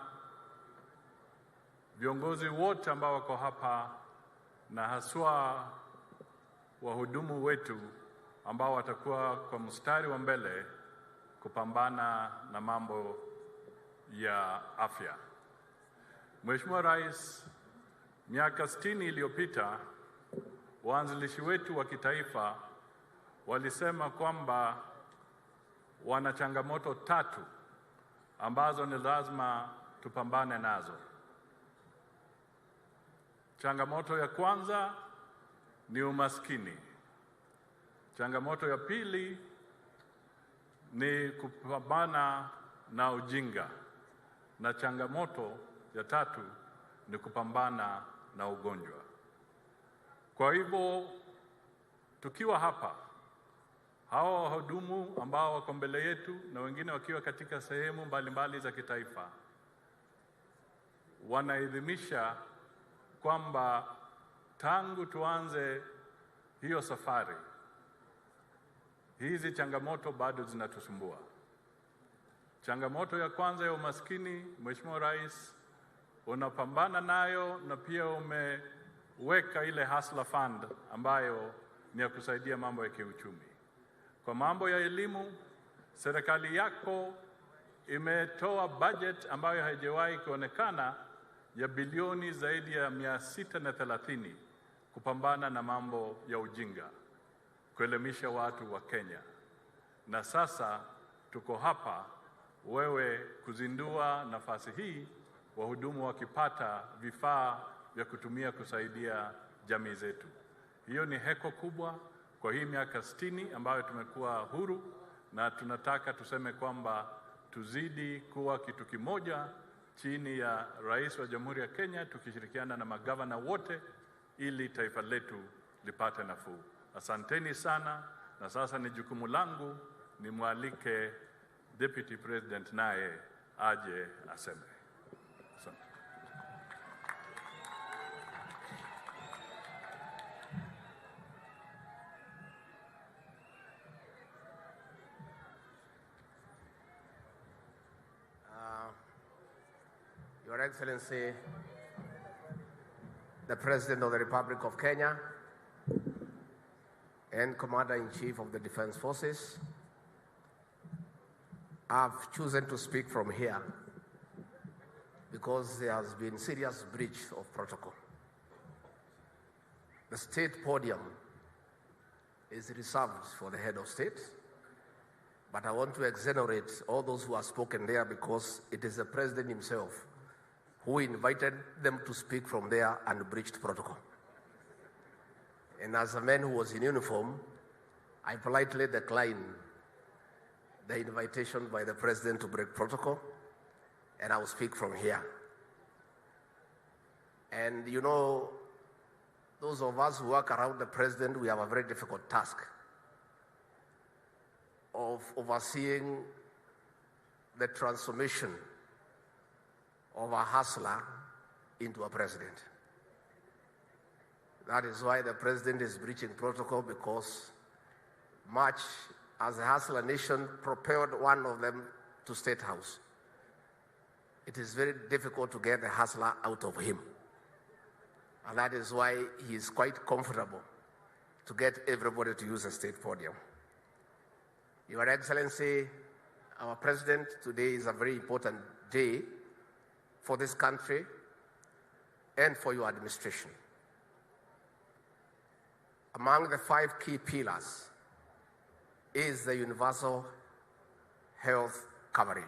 viongozi wote ambao wako hapa na haswa wahudumu wetu ambao watakuwa kwa mstari wa mbele kupambana na mambo ya afya. Mheshimiwa Rais, miaka 60 iliyopita waanzilishi wetu wa kitaifa walisema kwamba wana changamoto 3 ambazo ni lazima tupambane nazo. Changamoto ya kwanza ni umaskini. Changamoto ya pili ni kupambana na ujinga, na changamoto ya tatu ni kupambana na ugonjwa. Kwa hivyo tukiwa hapa, hawa wahudumu ambao wako mbele yetu na wengine wakiwa katika sehemu mbalimbali za kitaifa wanaidhimisha kwamba tangu tuanze hiyo safari, hizi changamoto bado zinatusumbua. Changamoto ya kwanza ya umaskini, Mheshimiwa Rais, unapambana nayo na pia umeweka ile hustler fund ambayo ni ya kusaidia mambo ya kiuchumi. Kwa mambo ya elimu, serikali yako imetoa budget ambayo haijawahi kuonekana ya bilioni zaidi ya 630 kupambana na mambo ya ujinga, kuelimisha watu wa Kenya. Na sasa tuko hapa wewe kuzindua nafasi hii, wahudumu wakipata vifaa vya kutumia kusaidia jamii zetu. Hiyo ni heko kubwa kwa hii miaka 60 ambayo tumekuwa huru, na tunataka tuseme kwamba tuzidi kuwa kitu kimoja chini ya Rais wa Jamhuri ya Kenya, tukishirikiana na magavana wote ili taifa letu lipate nafuu. Asanteni sana, na sasa ni jukumu langu nimwalike Deputy President naye aje aseme. Asante. Your Excellency, the President of the Republic of Kenya and Commander-in-Chief of the Defense Forces, I've chosen to speak from here because there has been serious breach of protocol. The state podium is reserved for the head of state, but I want to exonerate all those who have spoken there because it is the President himself who invited them to speak from there and breached protocol. And as a man who was in uniform, I politely declined the invitation by the President to break protocol, and I will speak from here. And you know, those of us who work around the President, we have a very difficult task of overseeing the transformation of a hustler into a president. That is why the President is breaching protocol, because much as the hustler nation propelled one of them to State House, it is very difficult to get the hustler out of him. And that is why he is quite comfortable to get everybody to use the state podium. Your Excellency, our President, today is a very important day for this country and for your administration. Among the 5 key pillars is the universal health coverage.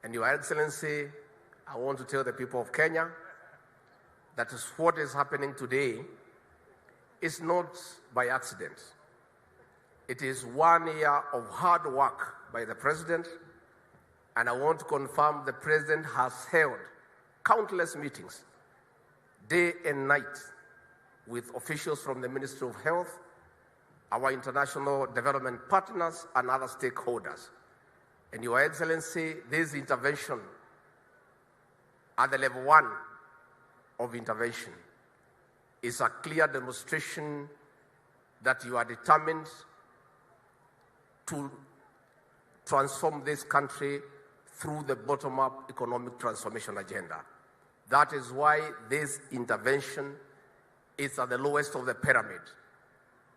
And Your Excellency, I want to tell the people of Kenya that what is happening today is not by accident. It is 1 year of hard work by the President, and I want to confirm the President has held countless meetings, day and night, with officials from the Ministry of Health, our international development partners, and other stakeholders. And Your Excellency, this intervention at the level 1 of intervention is a clear demonstration that you are determined to transform this country through the bottom-up economic transformation agenda. That is why this intervention is at the lowest of the pyramid,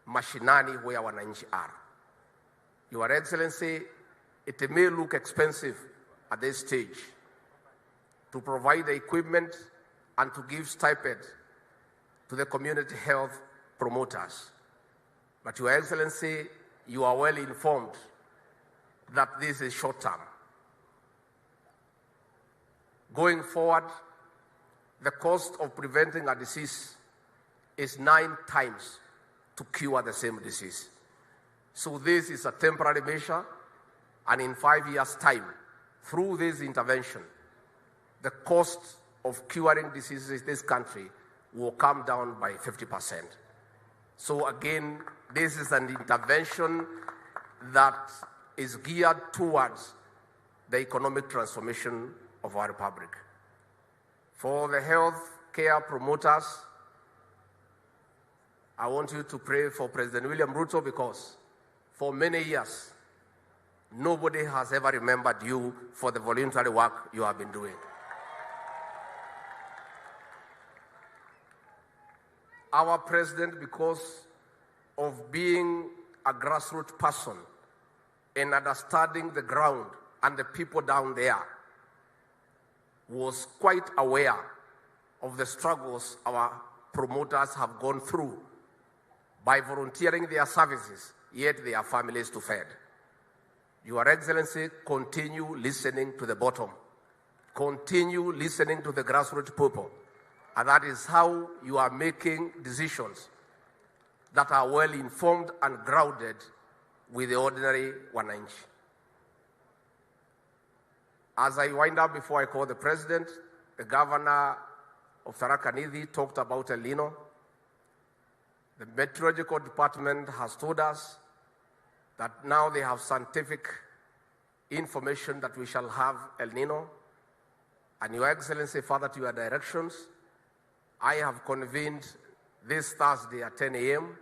mashinani, where wananchi are. Your Excellency, it may look expensive at this stage to provide the equipment and to give stipend to the community health promoters. But Your Excellency, you are well informed that this is short term. Going forward, the cost of preventing a disease is 9 times to cure the same disease. So this is a temporary measure, and in 5 years' time, through this intervention, the cost of curing diseases in this country will come down by 50%. So again, this is an intervention that is geared towards the economic transformation of our republic. For the health care promoters, I want you to pray for President William Ruto, because for many years, nobody has ever remembered you for the voluntary work you have been doing. Our president, because of being a grassroots person and understanding the ground and the people down there, was quite aware of the struggles our promoters have gone through by volunteering their services, yet their families to feed. Your Excellency, continue listening to the bottom. Continue listening to the grassroots people. And that is how you are making decisions that are well informed and grounded with the ordinary wananchi. As I wind up, before I call the president, the governor of Tharaka Nithi talked about El Nino. The meteorological department has told us that now they have scientific information that we shall have El Nino. And Your Excellency, further to your directions, I have convened this Thursday at 10 a.m.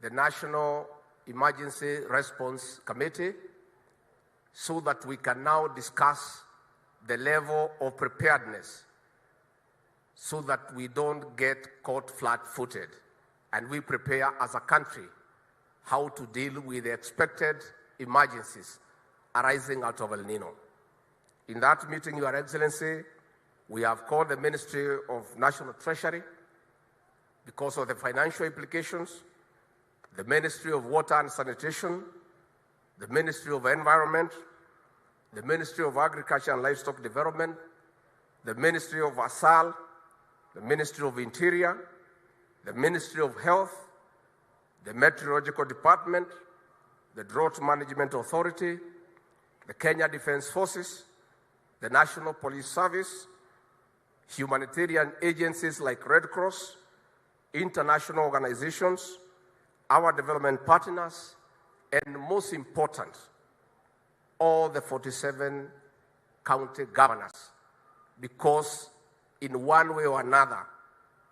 the National Emergency Response Committee, so that we can now discuss the level of preparedness so that we don't get caught flat-footed, and we prepare as a country how to deal with the expected emergencies arising out of El Nino. In that meeting, Your Excellency, we have called the Ministry of National Treasury because of the financial implications, the Ministry of Water and Sanitation, the Ministry of Environment, the Ministry of Agriculture and Livestock Development, the Ministry of ASAL, the Ministry of Interior, the Ministry of Health, the Meteorological Department, the Drought Management Authority, the Kenya Defense Forces, the National Police Service, humanitarian agencies like Red Cross, international organizations, our development partners, and most important, all the 47 county governors, because in one way or another,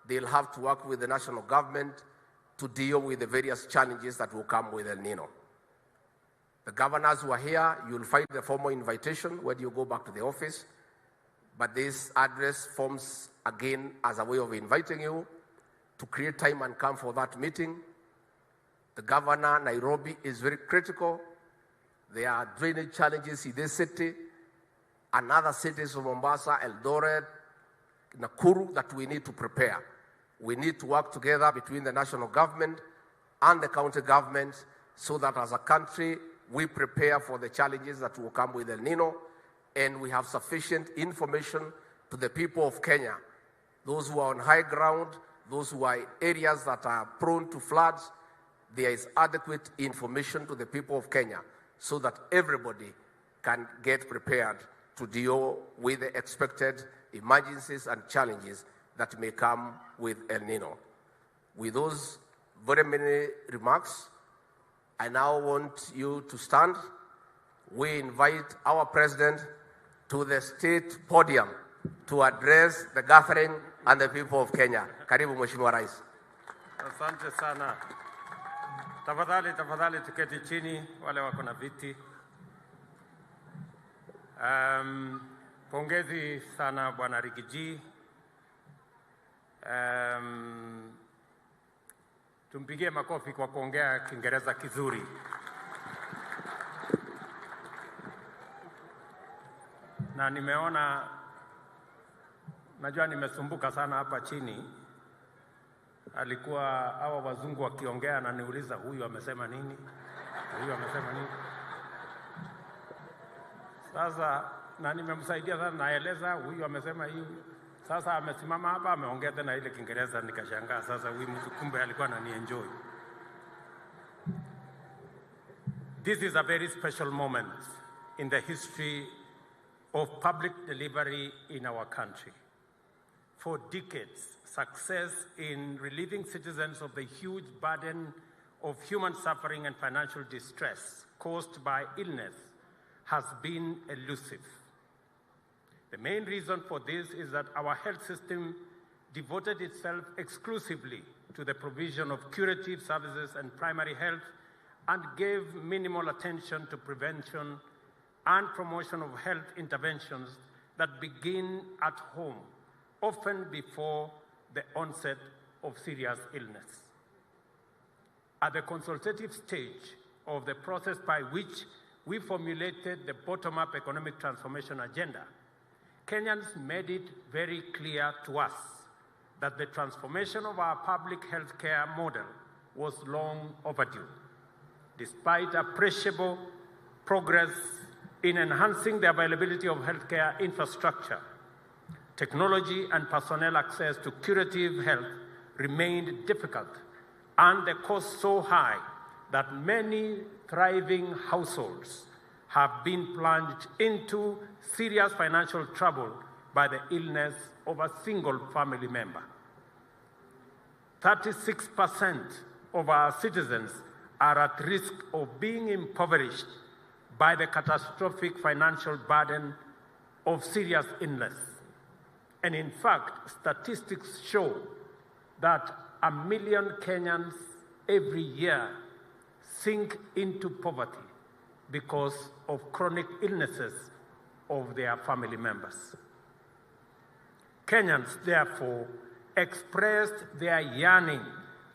they'll have to work with the national government to deal with the various challenges that will come with El Nino. The governors who are here, you'll find the formal invitation when you go back to the office, but this address forms again as a way of inviting you to create time and come for that meeting. The governor, Nairobi, is very critical. There are drainage challenges in this city and other cities of Mombasa, Eldoret, Nakuru that we need to prepare. We need to work together between the national government and the county governments so that as a country we prepare for the challenges that will come with El Nino, and we have sufficient information to the people of Kenya, those who are on high ground, those who are in areas that are prone to floods. There is adequate information to the people of Kenya so that everybody can get prepared to deal with the expected emergencies and challenges that may come with El Nino. With those very many remarks, I now want you to stand. We invite our president to the state podium to address the gathering and the people of Kenya. Karibu Mheshimiwa Rais. Asante sana. Tafadhali tuketi chini wale wako na viti. Pongezi sana Bwana Rigiji. Tumpigie makofi kwa kuongea Kiingereza kizuri. Na nimeona, najua nimesumbuka sana hapa chini. Alikuwa hawa wazungu wakiongea na niuliza huyu amesema nini? Huyu amesema nini? Sasa na nimemsaidia sana, naeleza huyu amesema hivi. Sasa amesimama hapa ameongea tena ile Kiingereza nikashangaa sasa huyu mtu kumbe alikuwa ananienjoy. This is a very special moment in the history of public delivery in our country. For decades, success in relieving citizens of the huge burden of human suffering and financial distress caused by illness has been elusive. The main reason for this is that our health system devoted itself exclusively to the provision of curative services and primary health and gave minimal attention to prevention and promotion of health interventions that begin at home, often before the onset of serious illness. At the consultative stage of the process by which we formulated the bottom-up economic transformation agenda, Kenyans made it very clear to us that the transformation of our public health care model was long overdue. Despite appreciable progress in enhancing the availability of healthcare infrastructure, technology and personnel access to curative health remained difficult and the cost so high that many thriving households have been plunged into serious financial trouble by the illness of a single family member. 36% of our citizens are at risk of being impoverished by the catastrophic financial burden of serious illness. And in fact, statistics show that 1 million Kenyans every year sink into poverty because of chronic illnesses of their family members. Kenyans, therefore, expressed their yearning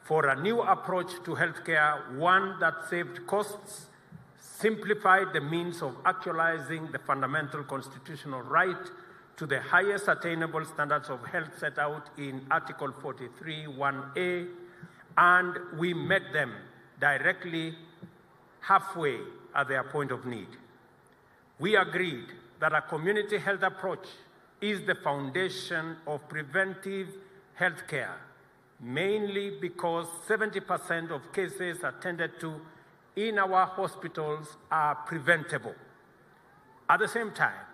for a new approach to healthcare, one that saved costs, simplified the means of actualizing the fundamental constitutional right to the highest attainable standards of health set out in Article 43(1)(a), and we met them directly halfway at their point of need. We agreed that a community health approach is the foundation of preventive health care, mainly because 70% of cases attended to in our hospitals are preventable. At the same time,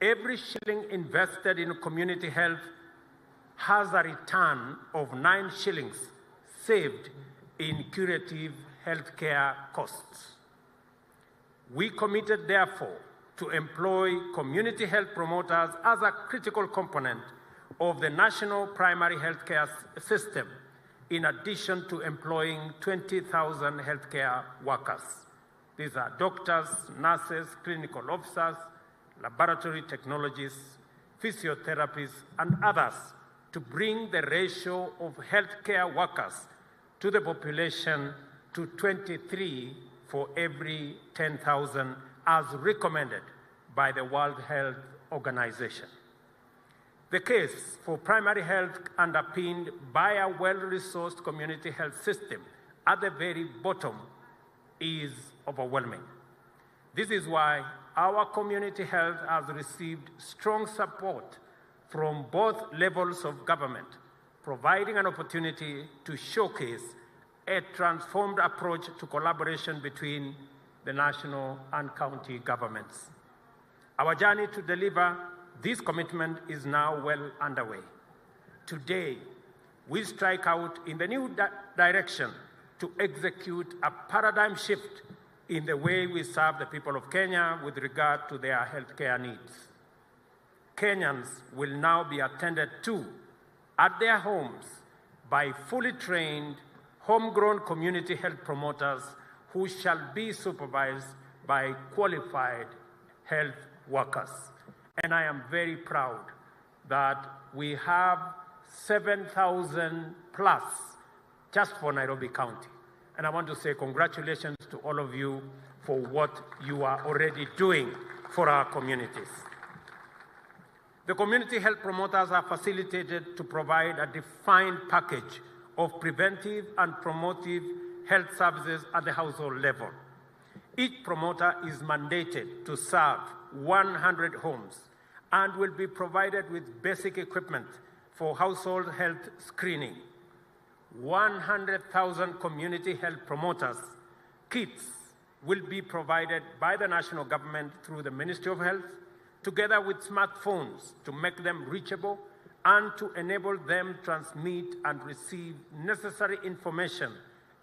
every shilling invested in community health has a return of 9 shillings saved in curative healthcare costs. We committed, therefore, to employ community health promoters as a critical component of the national primary healthcare system, in addition to employing 20,000 healthcare workers. These are doctors, nurses, clinical officers, laboratory technologists, physiotherapists, and others to bring the ratio of healthcare workers to the population to 23 for every 10,000 as recommended by the World Health Organization. The case for primary health underpinned by a well-resourced community health system at the very bottom is overwhelming. This is why our community health has received strong support from both levels of government, providing an opportunity to showcase a transformed approach to collaboration between the national and county governments. Our journey to deliver this commitment is now well underway. Today, we strike out in the new direction to execute a paradigm shift in the way we serve the people of Kenya with regard to their healthcare needs. Kenyans will now be attended to at their homes by fully trained, homegrown community health promoters who shall be supervised by qualified health workers. And I am very proud that we have 7,000 plus just for Nairobi County. And I want to say congratulations to all of you for what you are already doing for our communities. The community health promoters are facilitated to provide a defined package of preventive and promotive health services at the household level. Each promoter is mandated to serve 100 homes and will be provided with basic equipment for household health screening. 100,000 community health promoters kits will be provided by the national government through the Ministry of Health, together with smartphones to make them reachable and to enable them transmit and receive necessary information,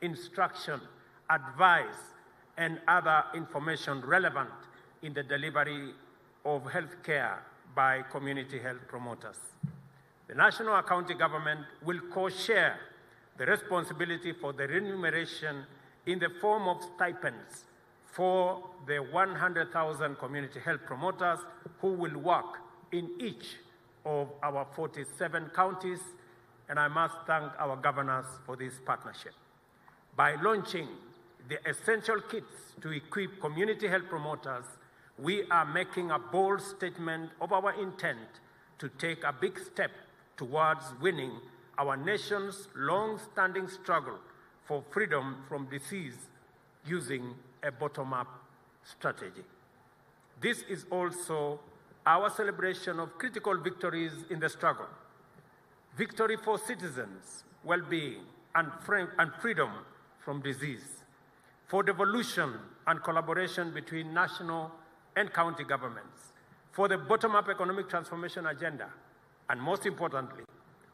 instruction, advice, and other information relevant in the delivery of health care by community health promoters. The national and county government will co-share the responsibility for the remuneration in the form of stipends for the 100,000 community health promoters who will work in each of our 47 counties, and I must thank our governors for this partnership. By launching the essential kits to equip community health promoters, we are making a bold statement of our intent to take a big step towards winning our nation's long-standing struggle for freedom from disease using a bottom-up strategy. This is also our celebration of critical victories in the struggle. Victory for citizens' well-being and freedom from disease, for devolution and collaboration between national and county governments, for the bottom-up economic transformation agenda, and most importantly,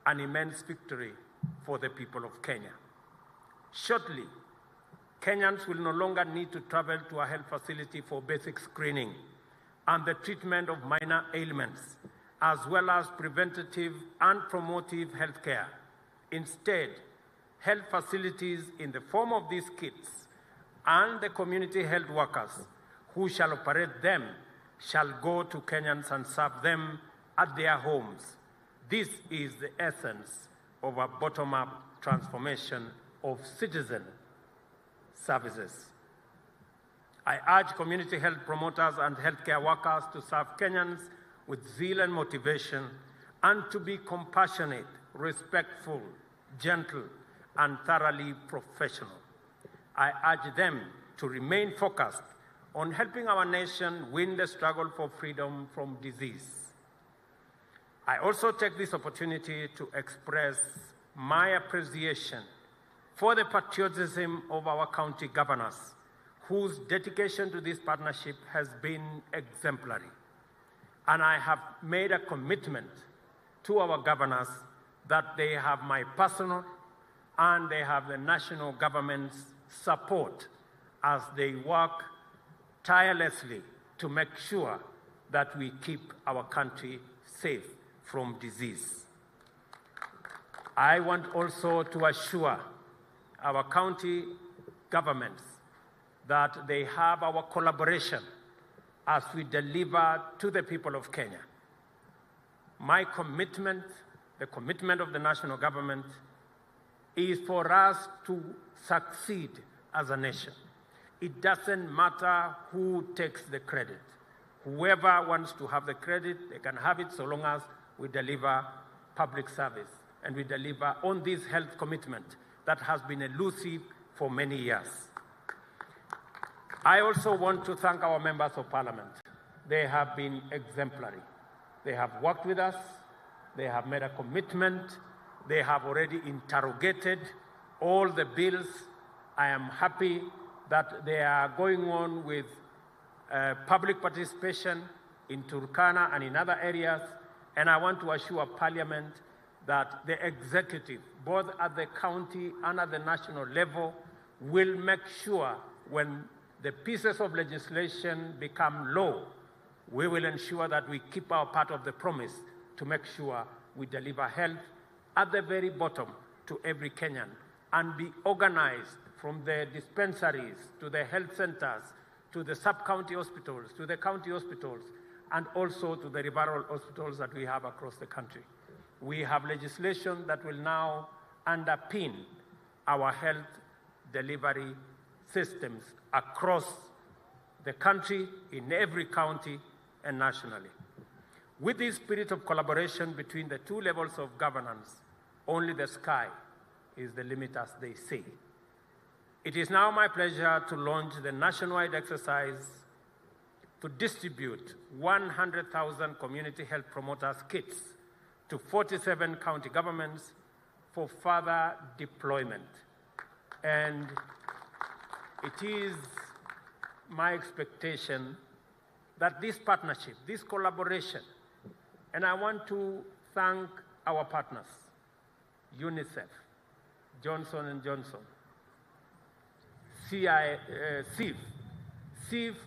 an immense victory for the people of Kenya. Shortly, Kenyans will no longer need to travel to a health facility for basic screening and the treatment of minor ailments, as well as preventative and promotive health care. Instead, health facilities in the form of these kits and the community health workers who shall operate them shall go to Kenyans and serve them at their homes. This is the essence of a bottom-up transformation of citizen services. I urge community health promoters and healthcare workers to serve Kenyans with zeal and motivation, and to be compassionate, respectful, gentle, and thoroughly professional. I urge them to remain focused on helping our nation win the struggle for freedom from disease. I also take this opportunity to express my appreciation for the patriotism of our county governors, whose dedication to this partnership has been exemplary. And I have made a commitment to our governors that they have my personal and they have the national government's support as they work tirelessly to make sure that we keep our country safe from disease. I want also to assure our county governments that they have our collaboration as we deliver to the people of Kenya. My commitment, the commitment of the national government, is for us to succeed as a nation. It doesn't matter who takes the credit. Whoever wants to have the credit, they can have it so long as we deliver public service and we deliver on this health commitment that has been elusive for many years. I also want to thank our members of parliament. They have been exemplary. They have worked with us. They have made a commitment. They have already interrogated all the bills. I am happy that they are going on with public participation in Turkana and in other areas. And I want to assure Parliament that the executive, both at the county and at the national level, will make sure when the pieces of legislation become law, we will ensure that we keep our part of the promise to make sure we deliver health at the very bottom to every Kenyan and be organized from the dispensaries to the health centers, to the sub-county hospitals, to the county hospitals, and also to the referral hospitals that we have across the country. We have legislation that will now underpin our health delivery systems across the country, in every county, and nationally. With this spirit of collaboration between the two levels of governance, only the sky is the limit, as they say. It is now my pleasure to launch the nationwide exercise to distribute 100,000 community health promoters kits to 47 county governments for further deployment. And it is my expectation that this partnership, this collaboration, and I want to thank our partners, UNICEF, Johnson & Johnson, CIV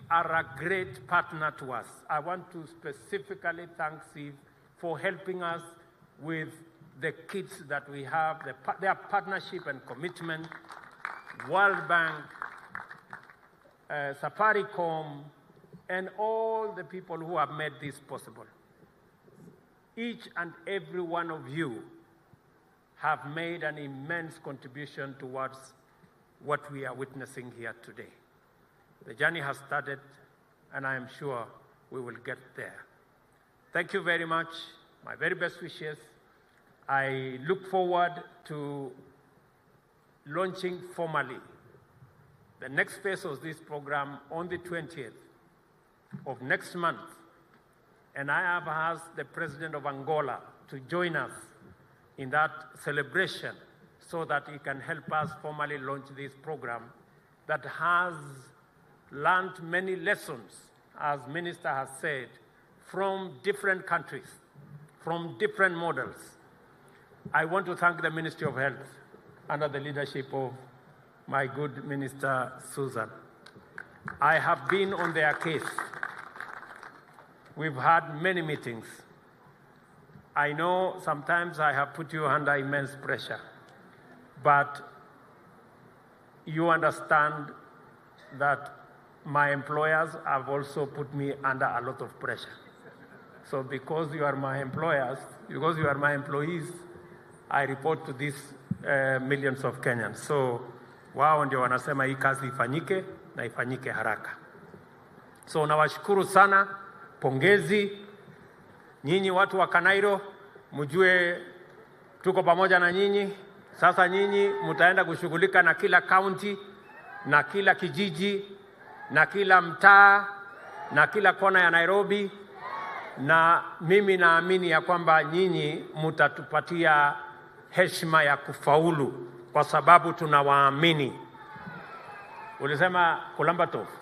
are a great partner to us. I want to specifically thank CIV for helping us with the kits that we have, their partnership and commitment, World Bank, Safaricom, and all the people who have made this possible. Each and every one of you have made an immense contribution towards what we are witnessing here today. The journey has started, and I am sure we will get there. Thank you very much. My very best wishes. I look forward to launching formally the next phase of this program on the 20th of next month. And I have asked the President of Angola to join us in that celebration so that he can help us formally launch this program that has learned many lessons, as Minister has said, from different countries, from different models. I want to thank the Ministry of Health under the leadership of my good Minister Susan. I have been on their case. We've had many meetings. I know sometimes I have put you under immense pressure, but you understand that my employers have also put me under a lot of pressure. So because you are my employers, because you are my employees, I report to these millions of Kenyans. So wao ndio wanasema hii kazi ifanyike na ifanyike haraka. So nawashukuru sana, pongezi. Nyinyi watu wa Kanairo, mjue tuko pamoja na nyinyi. Sasa nyinyi mtaenda kushughulika na kila county, na kila kijiji, na kila mtaa, na kila kona ya Nairobi. Na mimi naamini ya kwamba nyinyi mtatupatia heshima ya kufaulu kwa sababu tunawaamini. Ulisema kulamba tofu?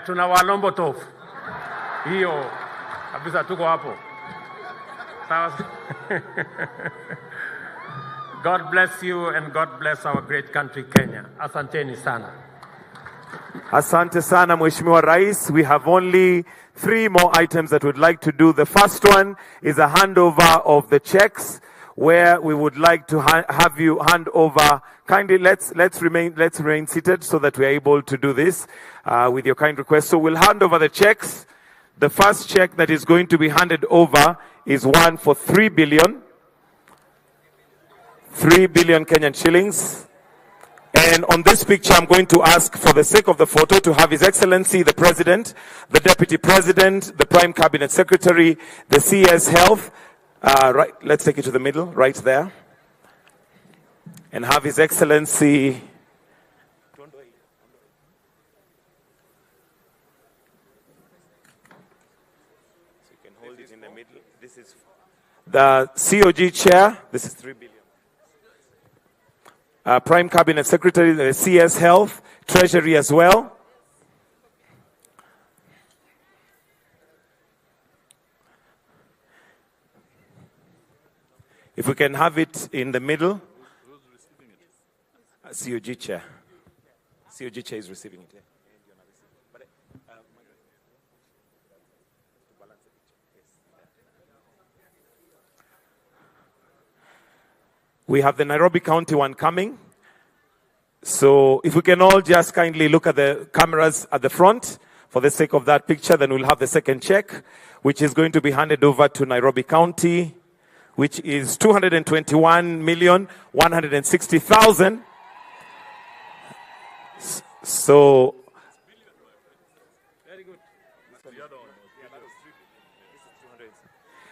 Tunawalombo tofu. Hiyo kabisa, tuko hapo. Sawa. God bless you and God bless our great country Kenya. Asanteni sana. Asante sana, Mheshimiwa Rais. We have only 3 more items that we'd like to do. The first one is a handover of the checks, where we would like to have you hand over. Kindly, let's remain seated so that we are able to do this with your kind request. So we'll hand over the checks. The first check that is going to be handed over is one for 3 billion Kenyan shillings. And on this picture, I'm going to ask, for the sake of the photo, to have His Excellency the President, the Deputy President, the Prime Cabinet Secretary, the CS Health. Right, let's take it to the middle, right there. And have His Excellency the COG Chair. This is 3 billion. Prime Cabinet Secretary, the CS Health, Treasury as well. If we can have it in the middle. COG Chair. COG Chair is receiving it. We have the Nairobi County one coming. So if we can all just kindly look at the cameras at the front for the sake of that picture, then we'll have the second check, which is going to be handed over to Nairobi County, which is 221,160,000. So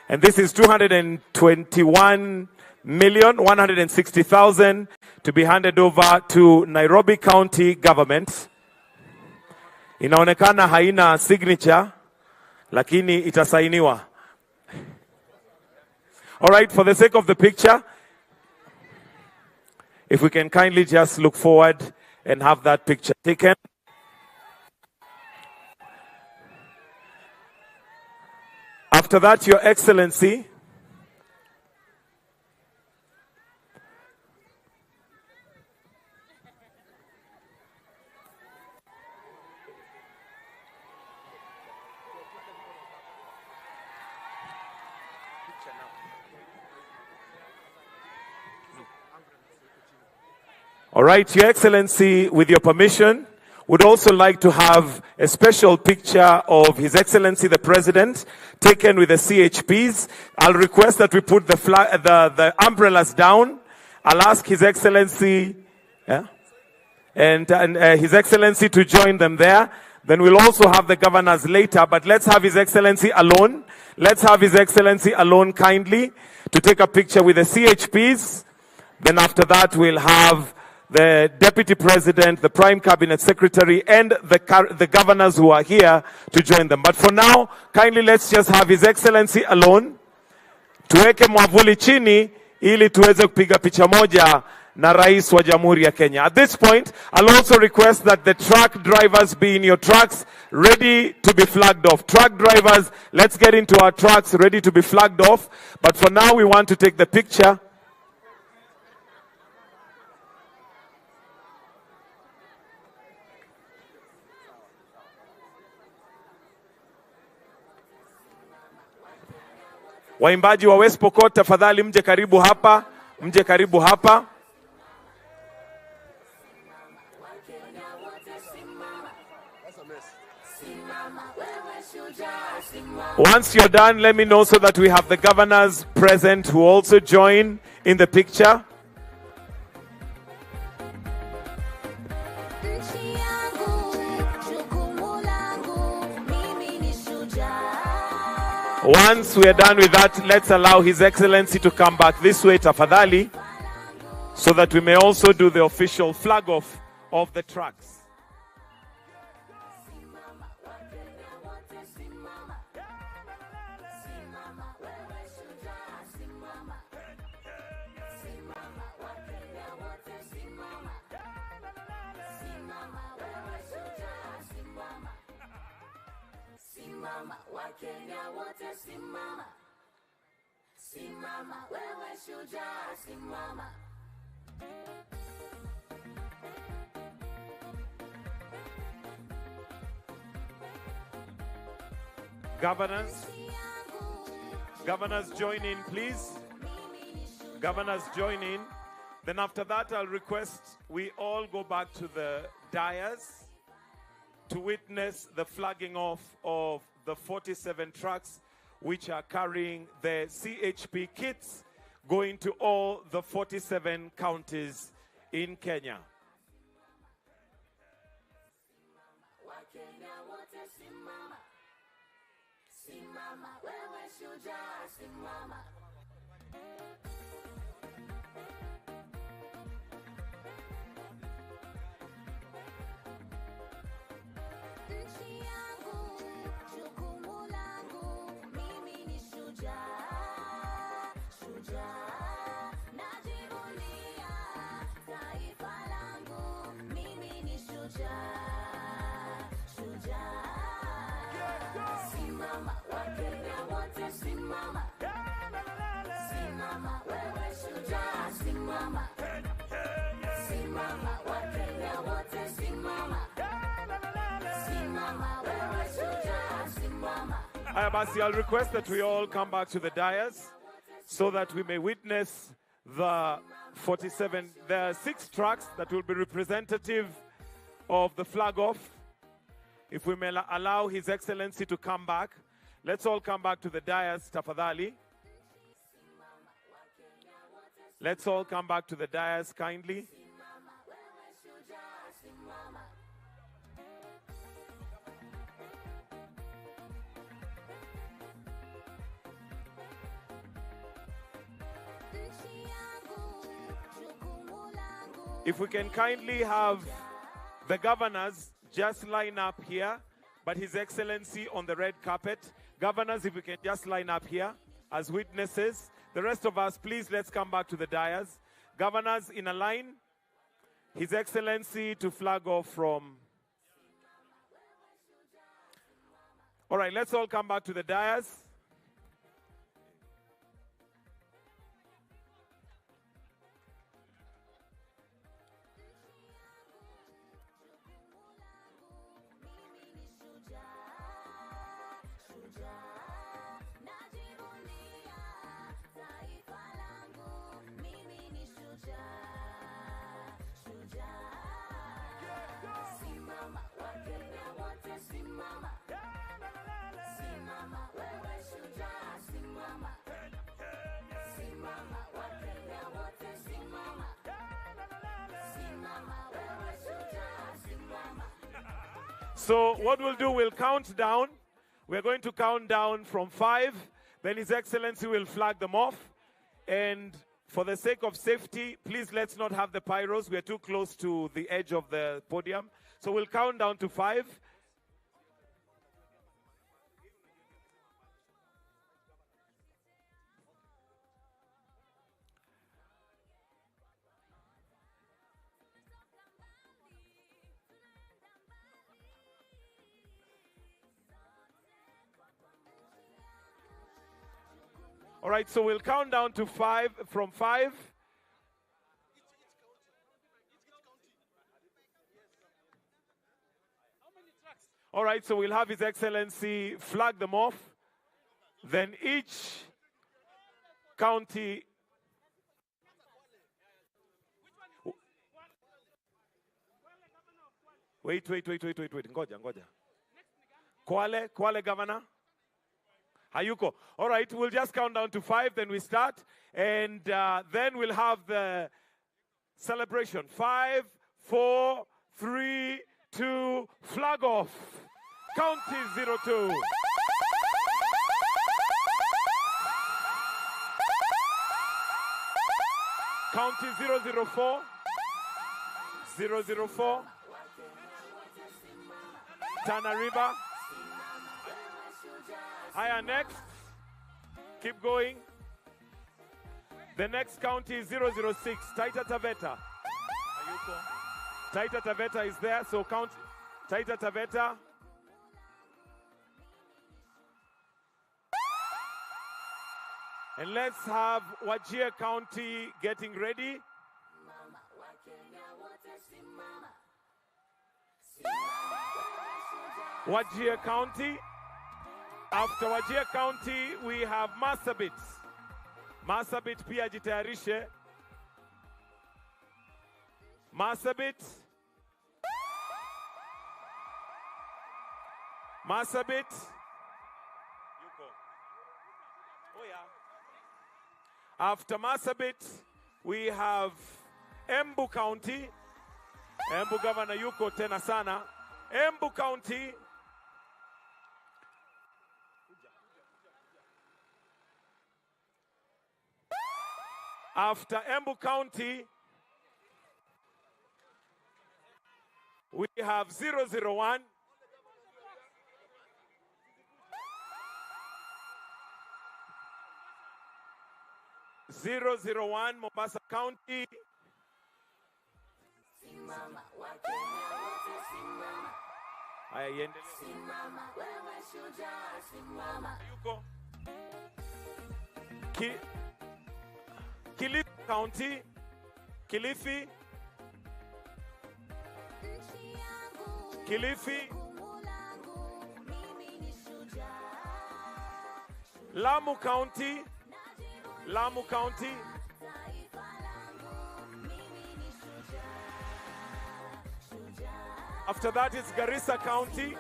and this is 221,160,000 to be handed over to Nairobi County government. Inaonekana haina signature, lakini itasainiwa. All right, for the sake of the picture, if we can kindly just look forward and have that picture taken. After that, Your Excellency, all right, Your Excellency, with your permission, would also like to have a special picture of His Excellency the President taken with the CHPs. I'll request that we put the umbrellas down. I'll ask His Excellency and His Excellency to join them there. Then we'll also have the governors later, but let's have His Excellency alone. Let's have His Excellency alone kindly to take a picture with the CHPs. Then after that, we'll have the Deputy President, the Prime Cabinet Secretary, and the governors who are here to join them. But for now, kindly let's just have His Excellency alone. Tuweke mwavuli chini ili tuweze kupiga picha moja na Rais wa Jamhuri ya Kenya. At this point, I'll also request that the truck drivers be in your trucks, ready to be flagged off. Truck drivers, let's get into our trucks, ready to be flagged off. But for now, we want to take the picture. Waimbaji wa West Pokot, tafadhali mje karibu hapa, mje karibu hapa. Once you're done, let me know so that we have the governors present who also join in the picture. Once we are done with that, let's allow His Excellency to come back this way, tafadhali, so that we may also do the official flag off of the trucks. Simama, Wakenya wote simama. Simama, wewe shujaa simama. Governors join in, please. Governors join in. Then after that, I'll request we all go back to the dais to witness the flagging off of the 47 trucks which are carrying the CHP kits going to all the 47 counties in Kenya. Simama, wewe shujaa simama. Simama, Wakenya wote simama. Simama, wewe shujaa simama. Simama, Wakenya wote simama. Simama, wewe shujaa simama. Basi, I'll request that we all come back to the dais so that we may witness the 47, there are 6 trucks that will be representative of the flag off. If we may allow His Excellency to come back, let's all come back to the dais, tafadhali. Let's all come back to the dais kindly. If we can kindly have the governors just line up here, but His Excellency on the red carpet. Governors, if we can just line up here as witnesses. The rest of us, please, let's come back to the dais. Governors in a line. His Excellency to flag off from... All right, let's all come back to the dais. So what we'll do, we'll count down. We're going to count down from 5. Then His Excellency will flag them off. And for the sake of safety, please let's not have the pyros. We're too close to the edge of the podium. So we'll count down to 5. All right, so we'll count down to 5, from 5. All right, so we'll have His Excellency flag them off. Then each county... Wait. Ngoja. Kwale Governor. Hayuko. All right, we'll just count down to 5, then we start. And then we'll have the celebration. 5, 4, 3, 2, flag off. County 02. County 004. 004. Tana River. Higher next. Keep going. The next county is 006. Taita Taveta. Taita Taveta is there, so count Taita Taveta. And let's have Wajir County getting ready. Wajir County. After Wajir County, we have Marsabit. Marsabit pia jitayarishe. Marsabit. Marsabit. Oh yeah. After Marsabit, we have Embu County. Embu Governor yuko tena sana. Embu County. After Embu County, we have 001. Mombasa County. Haya iendelee. Yuko. Kilifi County. Kilifi. Kilifi. Lamu County. Lamu County. After that is Garissa County.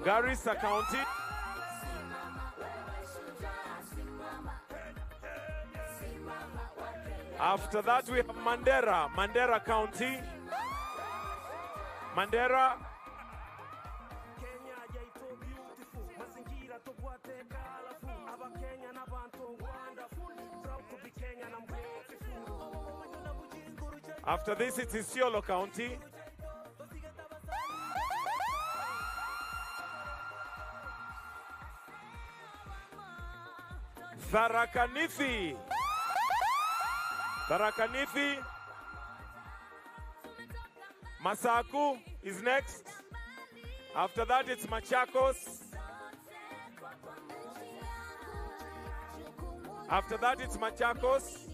Garissa County. After that we have Mandera. Mandera County. Mandera. After this, it is Isiolo County. Tharaka Nithi. Tharaka Nithi. Masaku is next. After that, it's Machakos. After that, it's Machakos.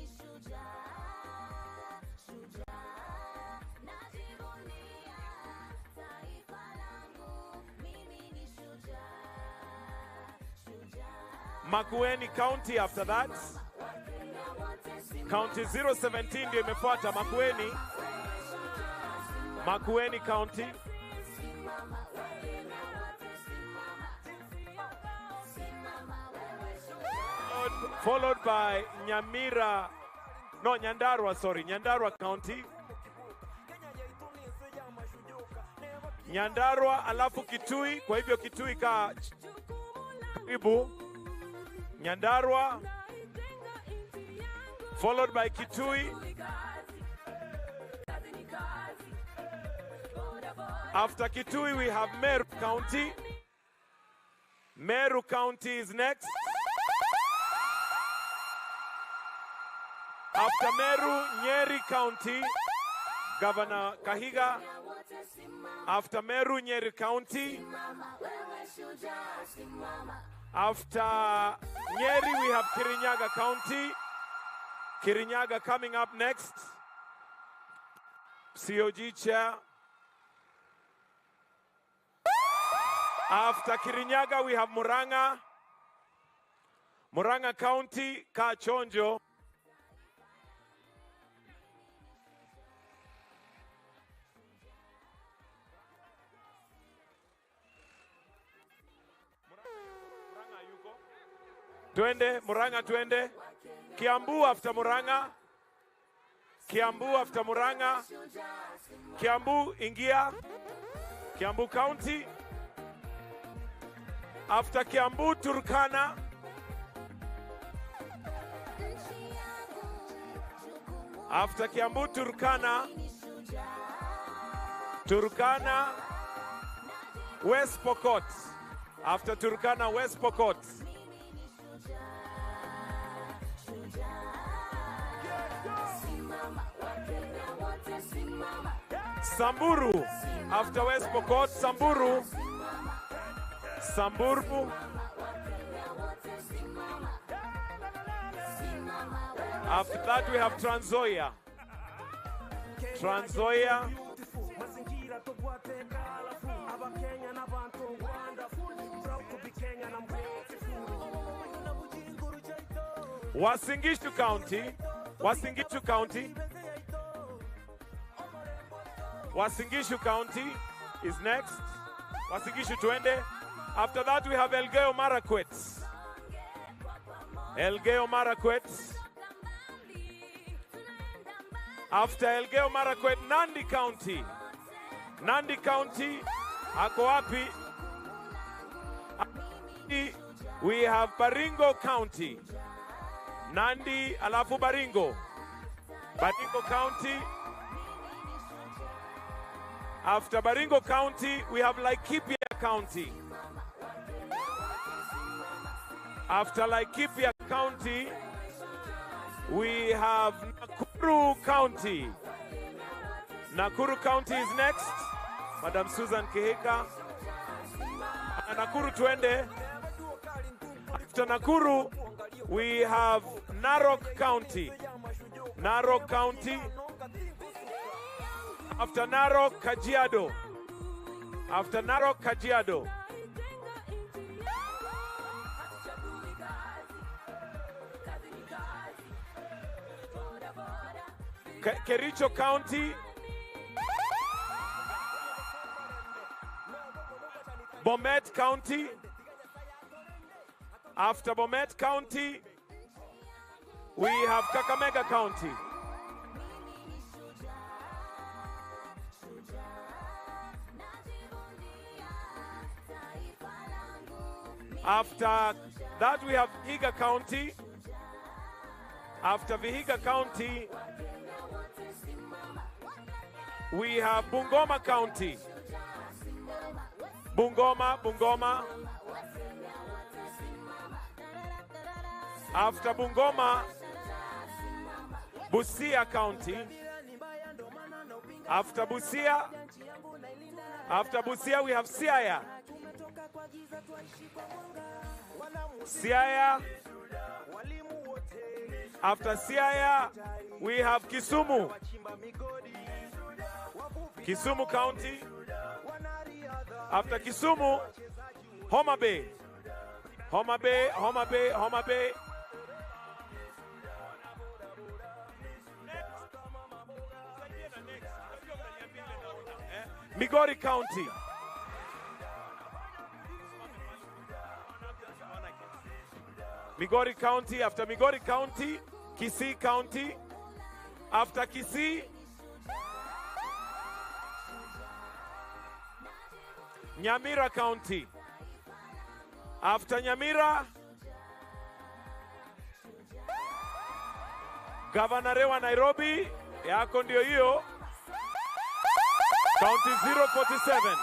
Makueni County after that. County 017 ndio imefuata Makueni. Makueni County. Followed by Nyandarua County. Nyandarua alafu Kitui, kwa hivyo Kitui karibu. Nyandarua followed by Kitui. After Kitui we have Meru County. Meru County is next. After Meru, Nyeri County, Governor Kahiga. After Meru, Nyeri County. After Nyeri, we have Kirinyaga County. Kirinyaga coming up next. COG Chair. After Kirinyaga, we have Muranga. Muranga County, Kachonjo. Twende, Muranga twende. Kiambu after Muranga. Kiambu after Muranga. Kiambu ingia. Kiambu County. After Kiambu, Turkana. After Kiambu, Turkana. Turkana, West Pokot. After Turkana, West Pokot. Samburu, after West Pokot, Samburu. Samburu. After that we have Trans Nzoia. Trans Nzoia. Wasingishu County. Wasingishu County. Wasingishu County is next. Wasingishu twende. After that we have Elgeyo Marakwet. Elgeyo Marakwet. After Elgeyo Marakwet, Nandi County. Nandi County, ako wapi? We have Baringo County. Nandi alafu Baringo. Baringo County. After Baringo County, we have Laikipia County. After Laikipia County, we have Nakuru County. Nakuru County is next. Madam Susan Kihika. Nakuru twende. After Nakuru, we have Narok County. Narok County. After Narok, Kajiado. After Narok, Kajiado. Kericho County. Bomet County. After Bomet County, we have Kakamega County. After that, we have Vihiga County. After Vihiga County, we have Bungoma County. Bungoma. After Bungoma, Busia County. After Busia, we have Siaya. Siaya. After Siaya, we have Kisumu. Kisumu County. After Kisumu, Homa Bay. Homa Bay. Migori County. Migori County. After Migori County, Kisii County. After Kisii, Nyamira County. After Nyamira, Governor wa Nairobi, yako ndio hiyo. County 047.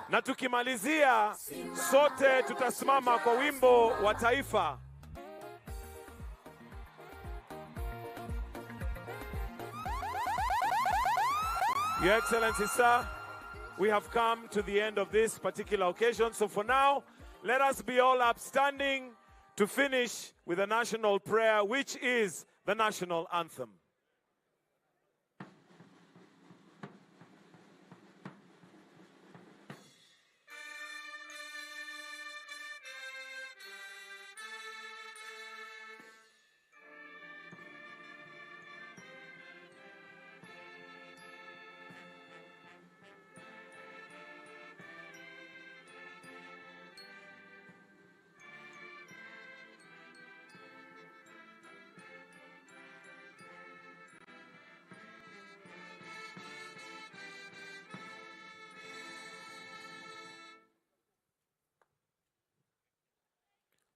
Na tukimalizia, sote tutasimama kwa wimbo wa taifa. Your Excellency, sir, we have come to the end of this particular occasion. So for now, let us be all upstanding to finish with a national prayer, which is the national anthem.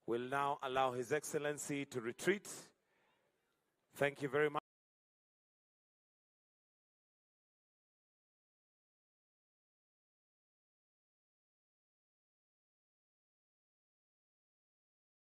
We'll now allow His Excellency to retreat. Thank you very much.